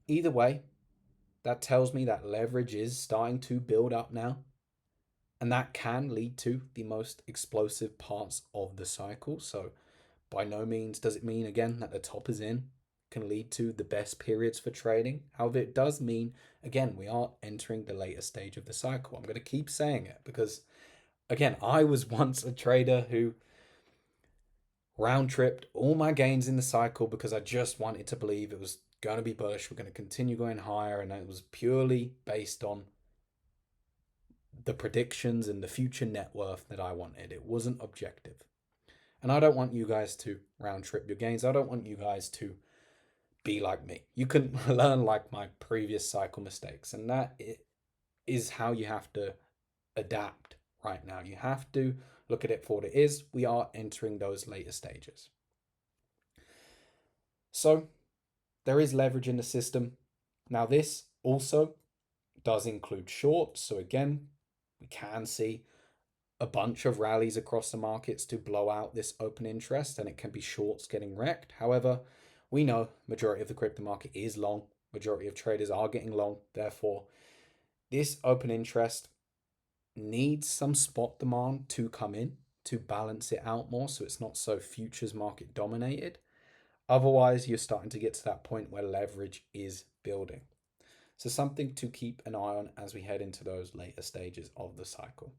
Either way, that tells me that leverage is starting to build up now, and that can lead to the most explosive parts of the cycle. So by no means does it mean, again, that the top is in, can lead to the best periods for trading. However, it does mean, again, we are entering the later stage of the cycle. I'm going to keep saying it because, again, I was once a trader who round tripped all my gains in the cycle because I just wanted to believe it was going to be bullish. We're going to continue going higher. And it was purely based on the predictions and the future net worth that I wanted. It wasn't objective. And I don't want you guys to round trip your gains. I don't want you guys to be like me. You can learn like my previous cycle mistakes. And that is how you have to adapt right now. You have to look at it for what it is. We are entering those later stages. So there is leverage in the system. Now, this also does include shorts. So again, we can see a bunch of rallies across the markets to blow out this open interest, and it can be shorts getting wrecked. However, we know majority of the crypto market is long. Majority of traders are getting long. Therefore, this open interest needs some spot demand to come in to balance it out more, so it's not so futures market dominated. Otherwise, you're starting to get to that point where leverage is building. So something to keep an eye on as we head into those later stages of the cycle.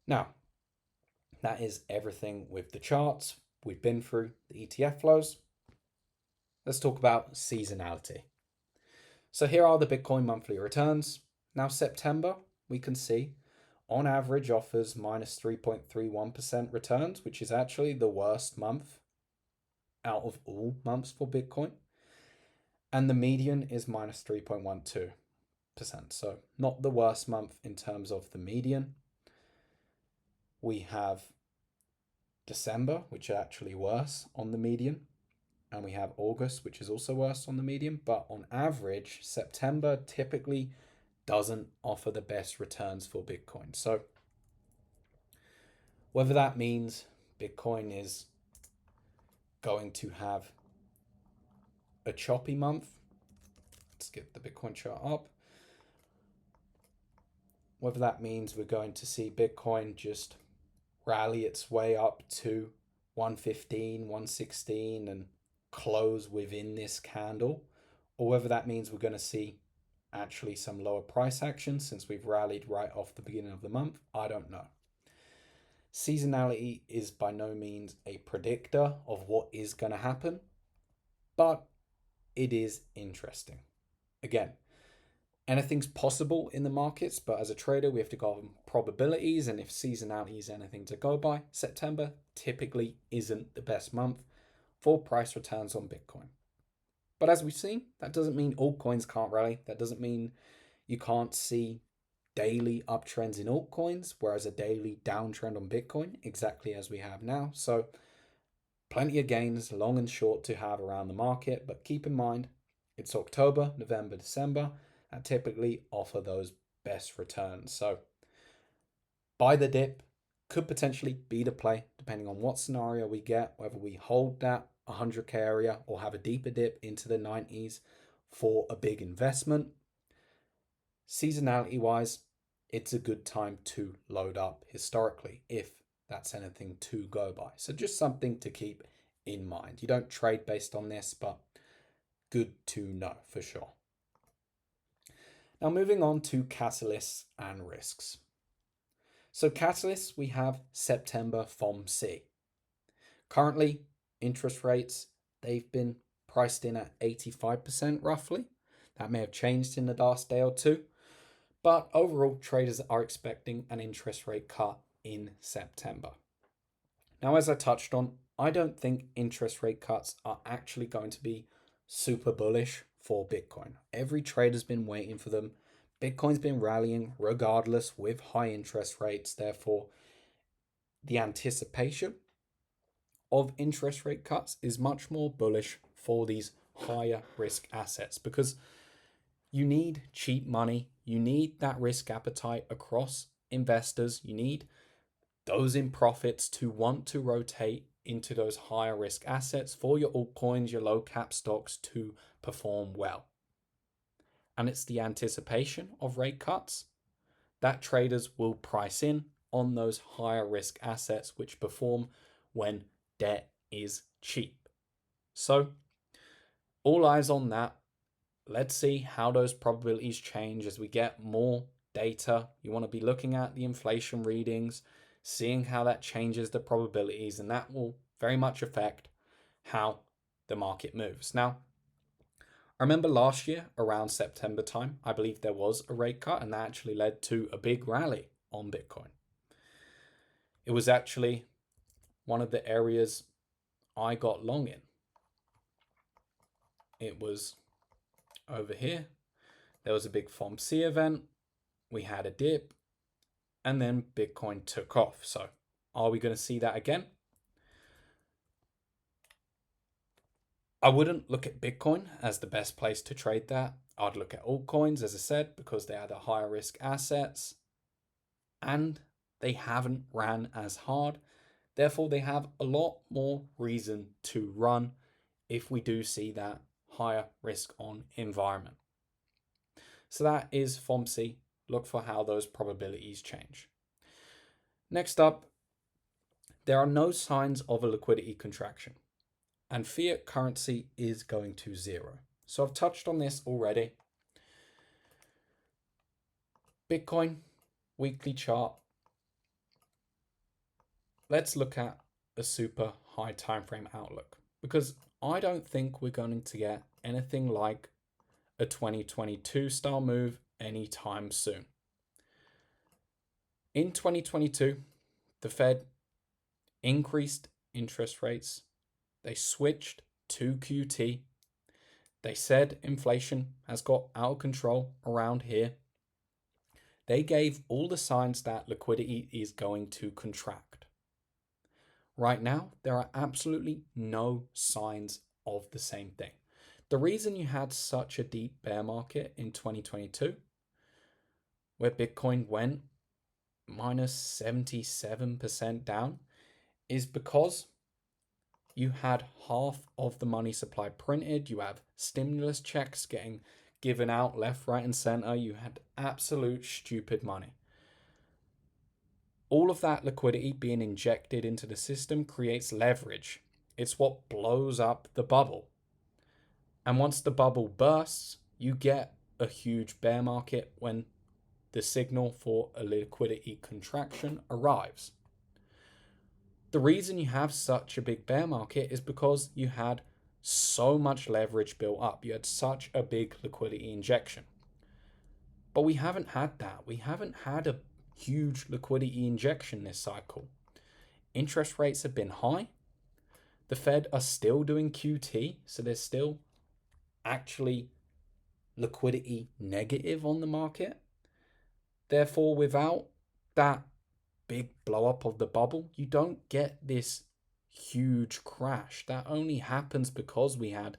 Now, that is everything with the charts. We've been through the ETF flows. Let's talk about seasonality. So here are the Bitcoin monthly returns. Now, September, we can see on average offers minus 3.31% returns, which is actually the worst month out of all months for Bitcoin. And the median is minus 3.12%. So not the worst month in terms of the median. We have December, which is actually worse on the median. And we have August, which is also worse on the median. But on average, September typically doesn't offer the best returns for Bitcoin. So whether that means Bitcoin is going to have a choppy month, let's get the Bitcoin chart up. Whether that means we're going to see Bitcoin just rally its way up to 115, 116 and close within this candle, or whether that means we're going to see actually some lower price action since we've rallied right off the beginning of the month, I don't know. Seasonality is by no means a predictor of what is going to happen, but it is interesting. Again, anything's possible in the markets, but as a trader, we have to go on probabilities. And if seasonality is anything to go by, September typically isn't the best month for price returns on Bitcoin. But as we've seen, that doesn't mean altcoins can't rally. That doesn't mean you can't see daily uptrends in altcoins, whereas a daily downtrend on Bitcoin, exactly as we have now. So plenty of gains, long and short, to have around the market. But keep in mind, it's October, November, December, and typically offer those best returns. So buy the dip could potentially be the play, depending on what scenario we get, whether we hold that 100K area or have a deeper dip into the 90s for a big investment. Seasonality wise, it's a good time to load up historically if that's anything to go by. So just something to keep in mind. You don't trade based on this, but good to know for sure. Now moving on to catalysts and risks. So catalysts, we have September FOMC. Currently, interest rates, they've been priced in at 85% roughly. That may have changed in the last day or two. But overall, traders are expecting an interest rate cut in September. Now, as I touched on, I don't think interest rate cuts are actually going to be super bullish for Bitcoin. Every trader's been waiting for them. Bitcoin's been rallying regardless with high interest rates. Therefore, the anticipation of interest rate cuts is much more bullish for these higher risk assets because you need cheap money. You need that risk appetite across investors. You need those in profits to want to rotate into those higher risk assets for your altcoins, your low cap stocks to perform well. And it's the anticipation of rate cuts that traders will price in on those higher risk assets which perform when debt is cheap. So all eyes on that. Let's see how those probabilities change as we get more data. You want to be looking at the inflation readings, seeing how that changes the probabilities, and that will very much affect how the market moves. Now, I remember last year around September time, I believe there was a rate cut, and that actually led to a big rally on Bitcoin. It was actually one of the areas I got long in. It was over here. There was a big FOMC event. We had a dip, and then Bitcoin took off. So are we going to see that again? I wouldn't look at Bitcoin as the best place to trade that. I'd look at altcoins, as I said, because they are the higher risk assets and they haven't ran as hard. Therefore, they have a lot more reason to run if we do see that higher risk on environment. So that is FOMC. Look for how those probabilities change. Next up, there are no signs of a liquidity contraction, and fiat currency is going to zero. So I've touched on this already. Bitcoin weekly chart. Let's look at a super high time frame outlook because I don't think we're going to get anything like a 2022 style move anytime soon. In 2022, the Fed increased interest rates. They switched to QT. They said inflation has got out of control around here. They gave all the signs that liquidity is going to contract. Right now, there are absolutely no signs of the same thing. The reason you had such a deep bear market in 2022, where Bitcoin went minus 77% down, is because you had half of the money supply printed. You have stimulus checks getting given out left, right, and center. You had absolute stupid money. All of that liquidity being injected into the system creates leverage. It's what blows up the bubble. And once the bubble bursts, you get a huge bear market when the signal for a liquidity contraction arrives. The reason you have such a big bear market is because you had so much leverage built up. You had such a big liquidity injection. But we haven't had that. We haven't had a huge liquidity injection this cycle. Interest rates have been high. The Fed are still doing QT, so there's still actually liquidity negative on the market. Therefore, without that big blow up of the bubble, you don't get this huge crash. That only happens because we had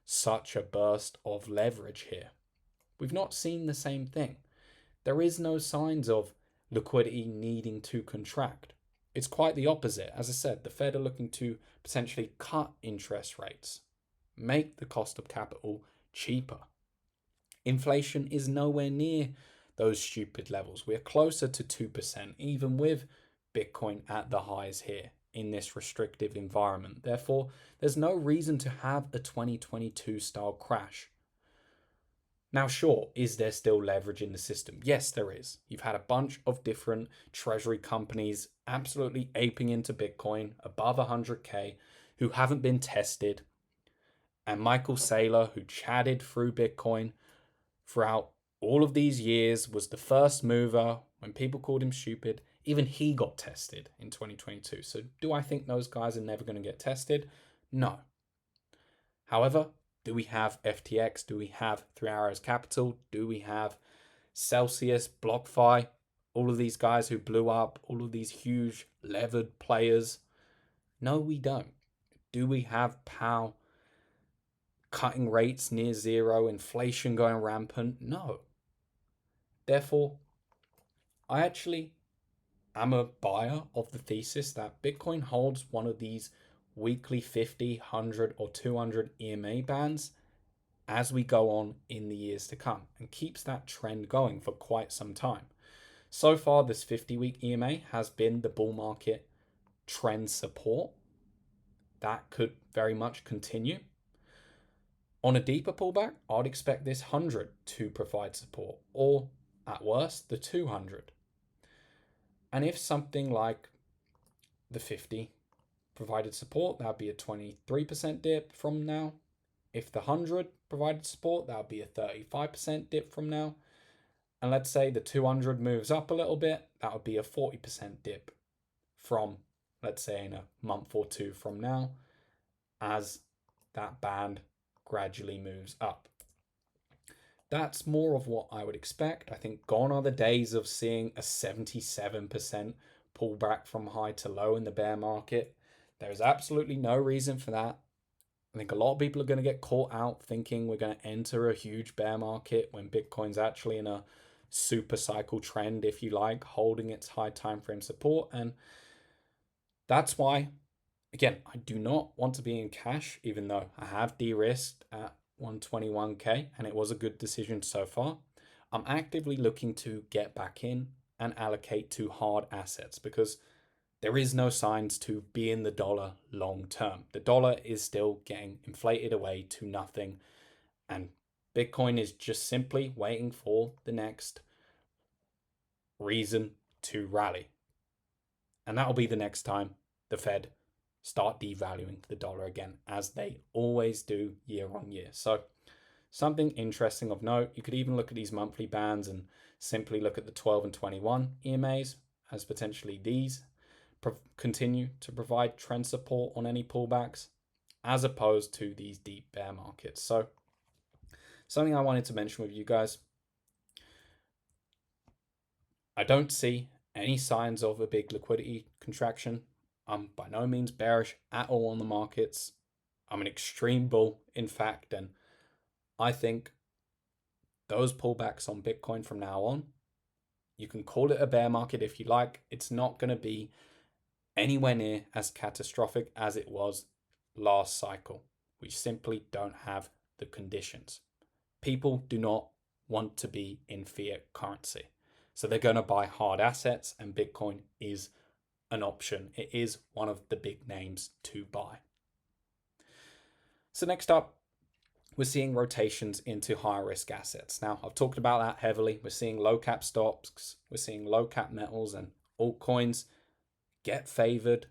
such a burst of leverage here. We've not seen the same thing. There is no signs of liquidity needing to contract. It's quite the opposite. As I said, the Fed are looking to potentially cut interest rates, make the cost of capital cheaper. Inflation is nowhere near those stupid levels. We're closer to 2%, even with Bitcoin at the highs here in this restrictive environment. Therefore, there's no reason to have a 2022 style crash. Now, sure, is there still leverage in the system? Yes, there is. You've had a bunch of different treasury companies absolutely aping into Bitcoin above 100K who haven't been tested. And Michael Saylor, who chatted through Bitcoin throughout all of these years, was the first mover when people called him stupid. Even he got tested in 2022. So, do I think those guys are never going to get tested? No. However, do we have FTX? Do we have Three Arrows Capital? Do we have Celsius, BlockFi? All of these guys who blew up, all of these huge levered players? No, we don't. Do we have POW cutting rates near zero, inflation going rampant? No. Therefore, I actually am a buyer of the thesis that Bitcoin holds one of these weekly 50, 100, or 200 EMA bands as we go on in the years to come and keeps that trend going for quite some time. So far, this 50-week EMA has been the bull market trend support. That could very much continue. On a deeper pullback, I'd expect this 100 to provide support, or at worst, the 200. And if something like the 50 provided support, that would be a 23% dip from now. If the 100 provided support, that would be a 35% dip from now. And let's say the 200 moves up a little bit, that would be a 40% dip from, let's say, in a month or two from now, as that band gradually moves up. That's more of what I would expect. I think gone are the days of seeing a 77% pullback from high to low in the bear market. There is absolutely no reason for that. I think a lot of people are going to get caught out thinking we're going to enter a huge bear market when Bitcoin's actually in a super cycle trend, if you like, holding its high time frame support. And that's why, again, I do not want to be in cash, even though I have de-risked at 121K and it was a good decision so far. I'm actively looking to get back in and allocate to hard assets because there is no signs to be in the dollar long term. The dollar is still getting inflated away to nothing, and Bitcoin is just simply waiting for the next reason to rally. And that'll be the next time the Fed start devaluing the dollar again, as they always do year on year. So something interesting of note, you could even look at these monthly bands and simply look at the 12 and 21 EMAs as potentially these continue to provide trend support on any pullbacks as opposed to these deep bear markets. So something I wanted to mention with you guys, I don't see any signs of a big liquidity contraction. I'm by no means bearish at all on the markets. I'm an extreme bull, in fact, and I think those pullbacks on Bitcoin from now on, you can call it a bear market if you like. It's not going to be anywhere near as catastrophic as it was last cycle. We simply don't have the conditions. People do not want to be in fiat currency. So they're going to buy hard assets, and Bitcoin is an option. It is one of the big names to buy. So next up, we're seeing rotations into higher risk assets. Now, I've talked about that heavily. We're seeing low cap stocks, we're seeing low cap metals, and altcoins get favored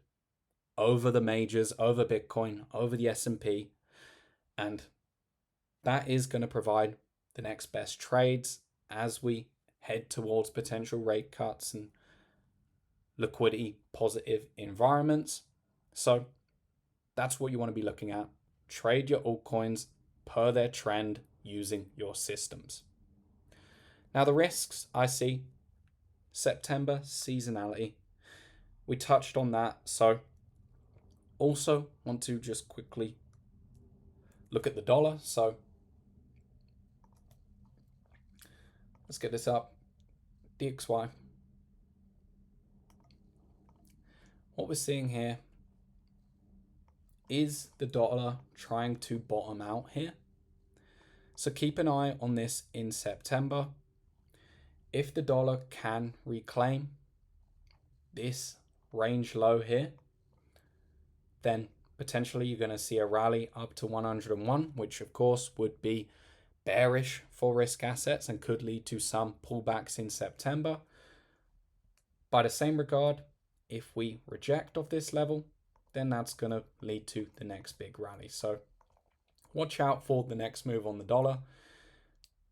over the majors, over Bitcoin, over the S&P, and that is going to provide the next best trades as we head towards potential rate cuts and liquidity positive environments. So that's what you want to be looking at. Trade your altcoins per their trend using your systems. Now the risks I see, September seasonality. We touched on that. So also want to just quickly look at the dollar. So let's get this up. DXY. What we're seeing here is the dollar trying to bottom out here. So keep an eye on this in September. If the dollar can reclaim this range low here, then potentially you're going to see a rally up to 101, which of course would be bearish for risk assets and could lead to some pullbacks in September. By the same regard, if we reject off this level, then that's going to lead to the next big rally. So watch out for the next move on the dollar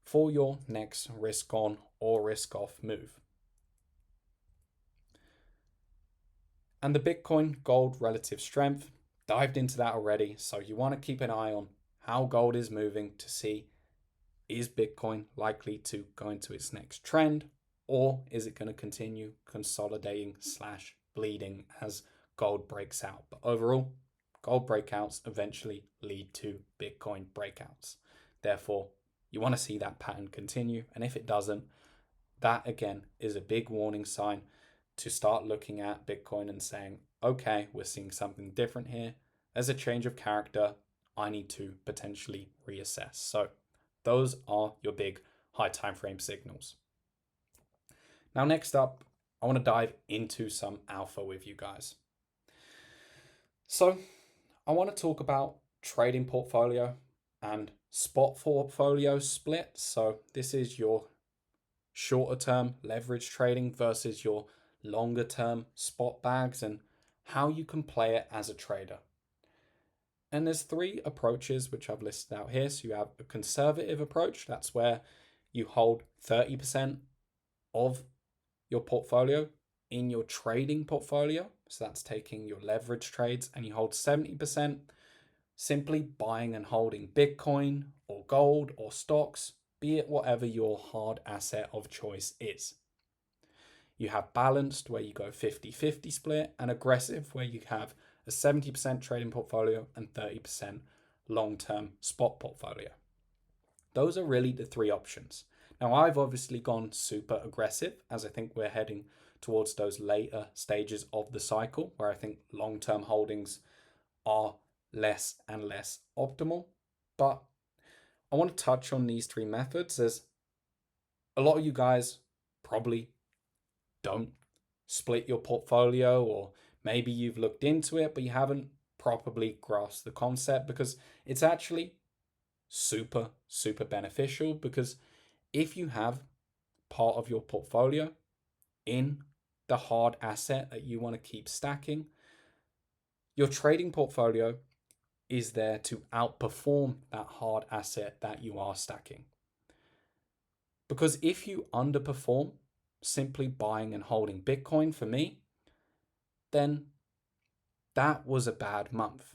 for your next risk on or risk off move. And the Bitcoin gold relative strength, dived into that already. So you want to keep an eye on how gold is moving to see, is Bitcoin likely to go into its next trend, or is it going to continue consolidating / bleeding as gold breaks out? But overall, gold breakouts eventually lead to Bitcoin breakouts. Therefore, you want to see that pattern continue. And if it doesn't, that again is a big warning sign to start looking at Bitcoin and saying, okay, we're seeing something different here. There's a change of character. I need to potentially reassess. So those are your big high time frame signals. Now, next up, I want to dive into some alpha with you guys. So I want to talk about trading portfolio and spot portfolio split. So this is your shorter term leverage trading versus your longer term spot bags and how you can play it as a trader. And there's 3 approaches which I've listed out here. So you have a conservative approach. That's where you hold 30% of your portfolio in your trading portfolio. So that's taking your leverage trades, and you hold 70% simply buying and holding Bitcoin or gold or stocks, be it whatever your hard asset of choice is. You have balanced, where you go 50-50 split, and aggressive, where you have a 70% trading portfolio and 30% long-term spot portfolio. Those are really the 3 options. Now, I've obviously gone super aggressive, as I think we're heading towards those later stages of the cycle where I think long-term holdings are less and less optimal. But I want to touch on these 3 methods, as a lot of you guys probably don't split your portfolio, or maybe you've looked into it but you haven't properly grasped the concept, because it's actually super beneficial. Because if you have part of your portfolio in the hard asset that you want to keep stacking, your trading portfolio is there to outperform that hard asset that you are stacking. Because if you underperform simply buying and holding Bitcoin, for me, then that was a bad month.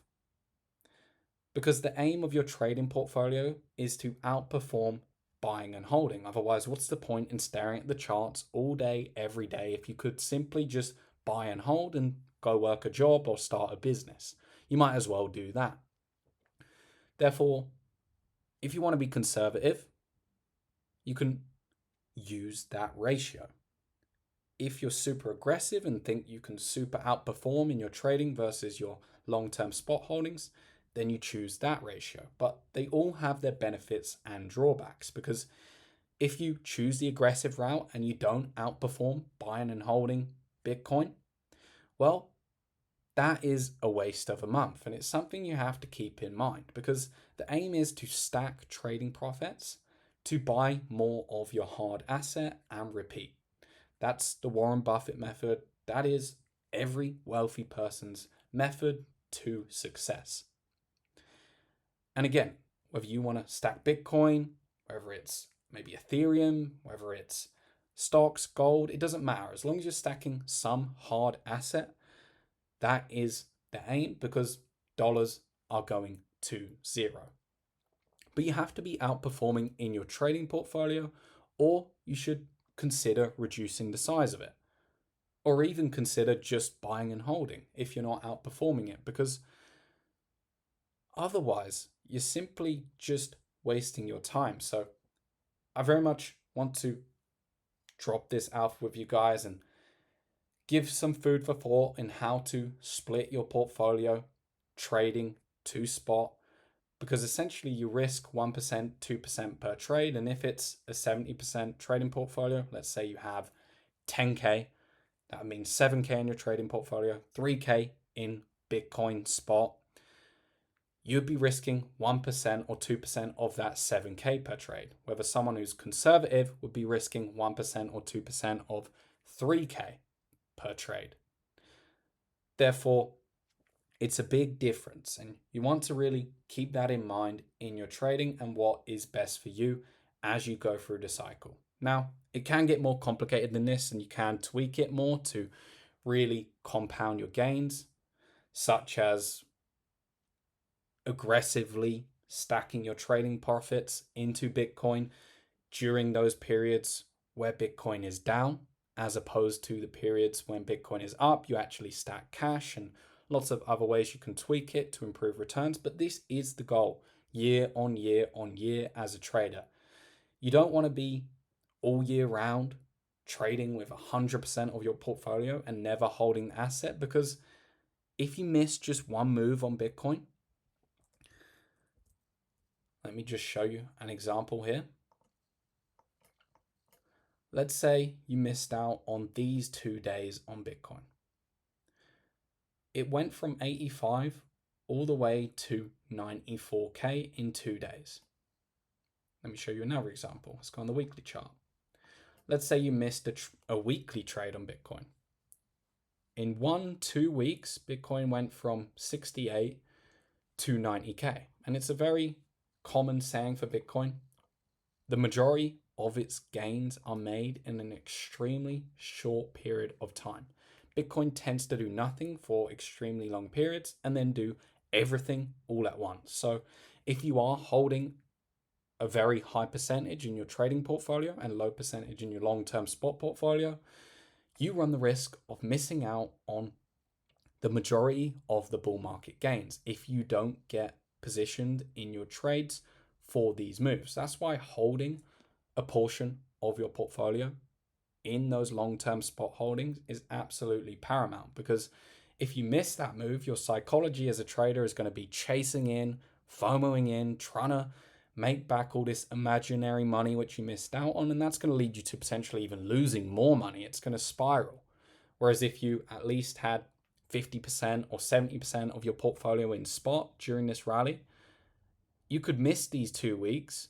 Because the aim of your trading portfolio is to outperform buying and holding. Otherwise, what's the point in staring at the charts all day, every day, if you could simply just buy and hold and go work a job or start a business? You might as well do that. Therefore, if you want to be conservative, you can use that ratio. If you're super aggressive and think you can super outperform in your trading versus your long-term spot holdings, then you choose that ratio. But they all have their benefits and drawbacks, because if you choose the aggressive route and you don't outperform buying and holding Bitcoin, well, that is a waste of a month. And it's something you have to keep in mind, because the aim is to stack trading profits to buy more of your hard asset and repeat. That's the Warren Buffett method. That is every wealthy person's method to success. And again, whether you want to stack Bitcoin, whether it's maybe Ethereum, whether it's stocks, gold, it doesn't matter. As long as you're stacking some hard asset, that is the aim, because dollars are going to zero. But you have to be outperforming in your trading portfolio, or you should consider reducing the size of it, or even consider just buying and holding if you're not outperforming it, because otherwise you're simply just wasting your time. So I very much want to drop this out with you guys and give some food for thought in how to split your portfolio trading to spot, because essentially you risk 1%, 2% per trade. And if it's a 70% trading portfolio, let's say you have 10K, That means 7K in your trading portfolio, 3K in Bitcoin spot. You'd be risking 1% or 2% of that 7K per trade. Whether someone who's conservative would be risking 1% or 2% of 3K per trade. Therefore, it's a big difference, and you want to really keep that in mind in your trading and what is best for you as you go through the cycle. Now, it can get more complicated than this, and you can tweak it more to really compound your gains, such as aggressively stacking your trading profits into Bitcoin during those periods where Bitcoin is down, as opposed to the periods when Bitcoin is up. You actually stack cash, and lots of other ways you can tweak it to improve returns. But this is the goal, year on year on year as a trader. You don't want to be all year round trading with 100% of your portfolio and never holding the asset, because if you miss just one move on Bitcoin, let me just show you an example here. Let's say you missed out on these 2 days on Bitcoin. It went from 85 all the way to 94K in 2 days. Let me show you another example. Let's go on the weekly chart. Let's say you missed a weekly trade on Bitcoin. In 1-2 weeks, Bitcoin went from 68 to 90K. And it's a very common saying for Bitcoin. The majority of its gains are made in an extremely short period of time. Bitcoin tends to do nothing for extremely long periods and then do everything all at once. So if you are holding a very high percentage in your trading portfolio and low percentage in your long-term spot portfolio, you run the risk of missing out on the majority of the bull market gains if you don't get positioned in your trades for these moves. That's why holding a portion of your portfolio in those long-term spot holdings is absolutely paramount, because if you miss that move, your psychology as a trader is going to be chasing in, FOMOing in, trying to make back all this imaginary money which you missed out on, and that's going to lead you to potentially even losing more money. It's going to spiral. Whereas if you at least had 50% or 70% of your portfolio in spot during this rally, you could miss these 2 weeks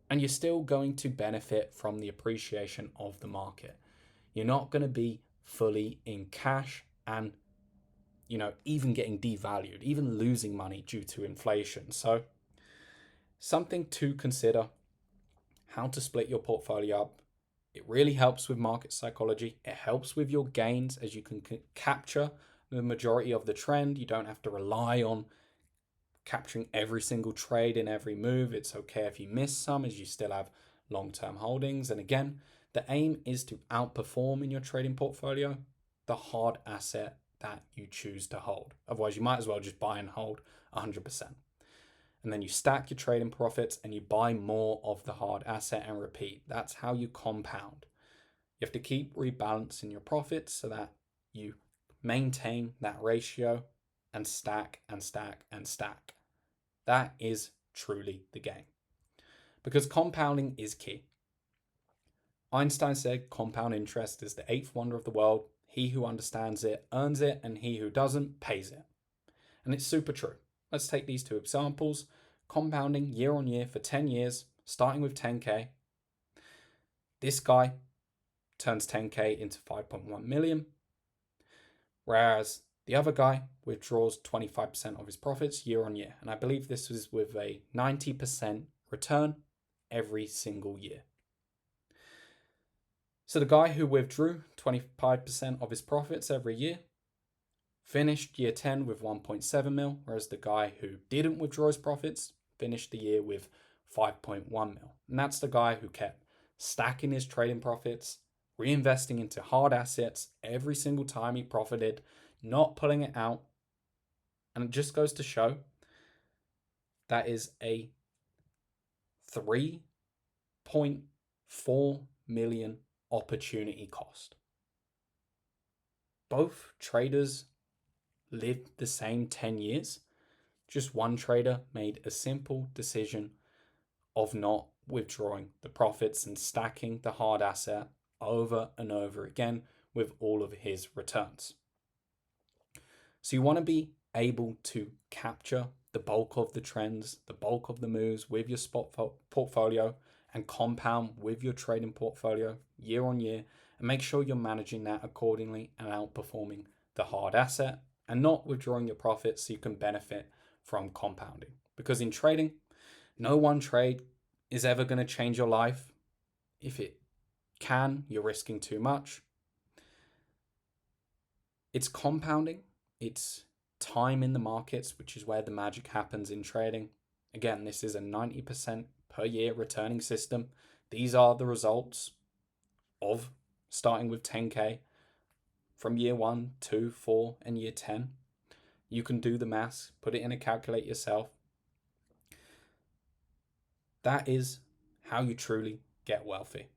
and you're still going to benefit from the appreciation of the market. You're not going to be fully in cash and, even getting devalued, even losing money due to inflation. So something to consider, how to split your portfolio up. It really helps with market psychology. It helps with your gains, as you can capture the majority of the trend. You don't have to rely on capturing every single trade in every move. It's okay if you miss some, as you still have long-term holdings. And again, the aim is to outperform in your trading portfolio the hard asset that you choose to hold. Otherwise, you might as well just buy and hold 100%. And then you stack your trading profits and you buy more of the hard asset and repeat. That's how you compound. You have to keep rebalancing your profits so that you maintain that ratio and stack and stack and stack. That is truly the game, because compounding is key. Einstein said compound interest is the 8th wonder of the world. He who understands it earns it, and he who doesn't pays it. And it's super true. Let's take these 2 examples. Compounding year on year for 10 years, starting with 10K. This guy turns 10K into 5.1 million, whereas the other guy withdraws 25% of his profits year on year. And I believe this was with a 90% return every single year. So the guy who withdrew 25% of his profits every year finished year 10 with 1.7 mil, whereas the guy who didn't withdraw his profits finished the year with 5.1 mil. And that's the guy who kept stacking his trading profits, reinvesting into hard assets every single time he profited, not pulling it out. And it just goes to show that is a 3.4 million opportunity cost. Both traders lived the same 10 years. Just one trader made a simple decision of not withdrawing the profits and stacking the hard asset over and over again with all of his returns. So you want to be able to capture the bulk of the trends, the bulk of the moves with your spot portfolio and compound with your trading portfolio year on year, and make sure you're managing that accordingly and outperforming the hard asset and not withdrawing your profits so you can benefit from compounding. Because in trading, no one trade is ever going to change your life. If it can, you're risking too much. It's compounding, it's time in the markets, which is where the magic happens in trading. Again, this is a 90% per year returning system. These are the results of starting with 10K from year 1, 2, 4, and year 10. You can do the maths, put it in a calculator yourself. That is how you truly get wealthy,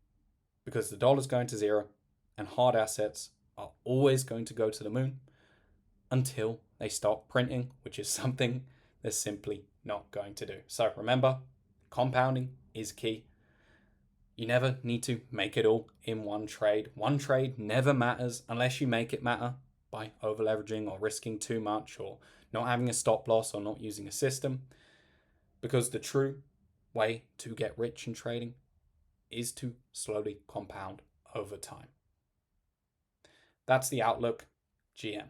because the dollar's going to zero and hard assets are always going to go to the moon until they stop printing, which is something they're simply not going to do. So remember, compounding is key. You never need to make it all in one trade. One trade never matters unless you make it matter by over leveraging or risking too much or not having a stop loss or not using a system. Because the true way to get rich in trading is to slowly compound over time. That's the outlook, GM.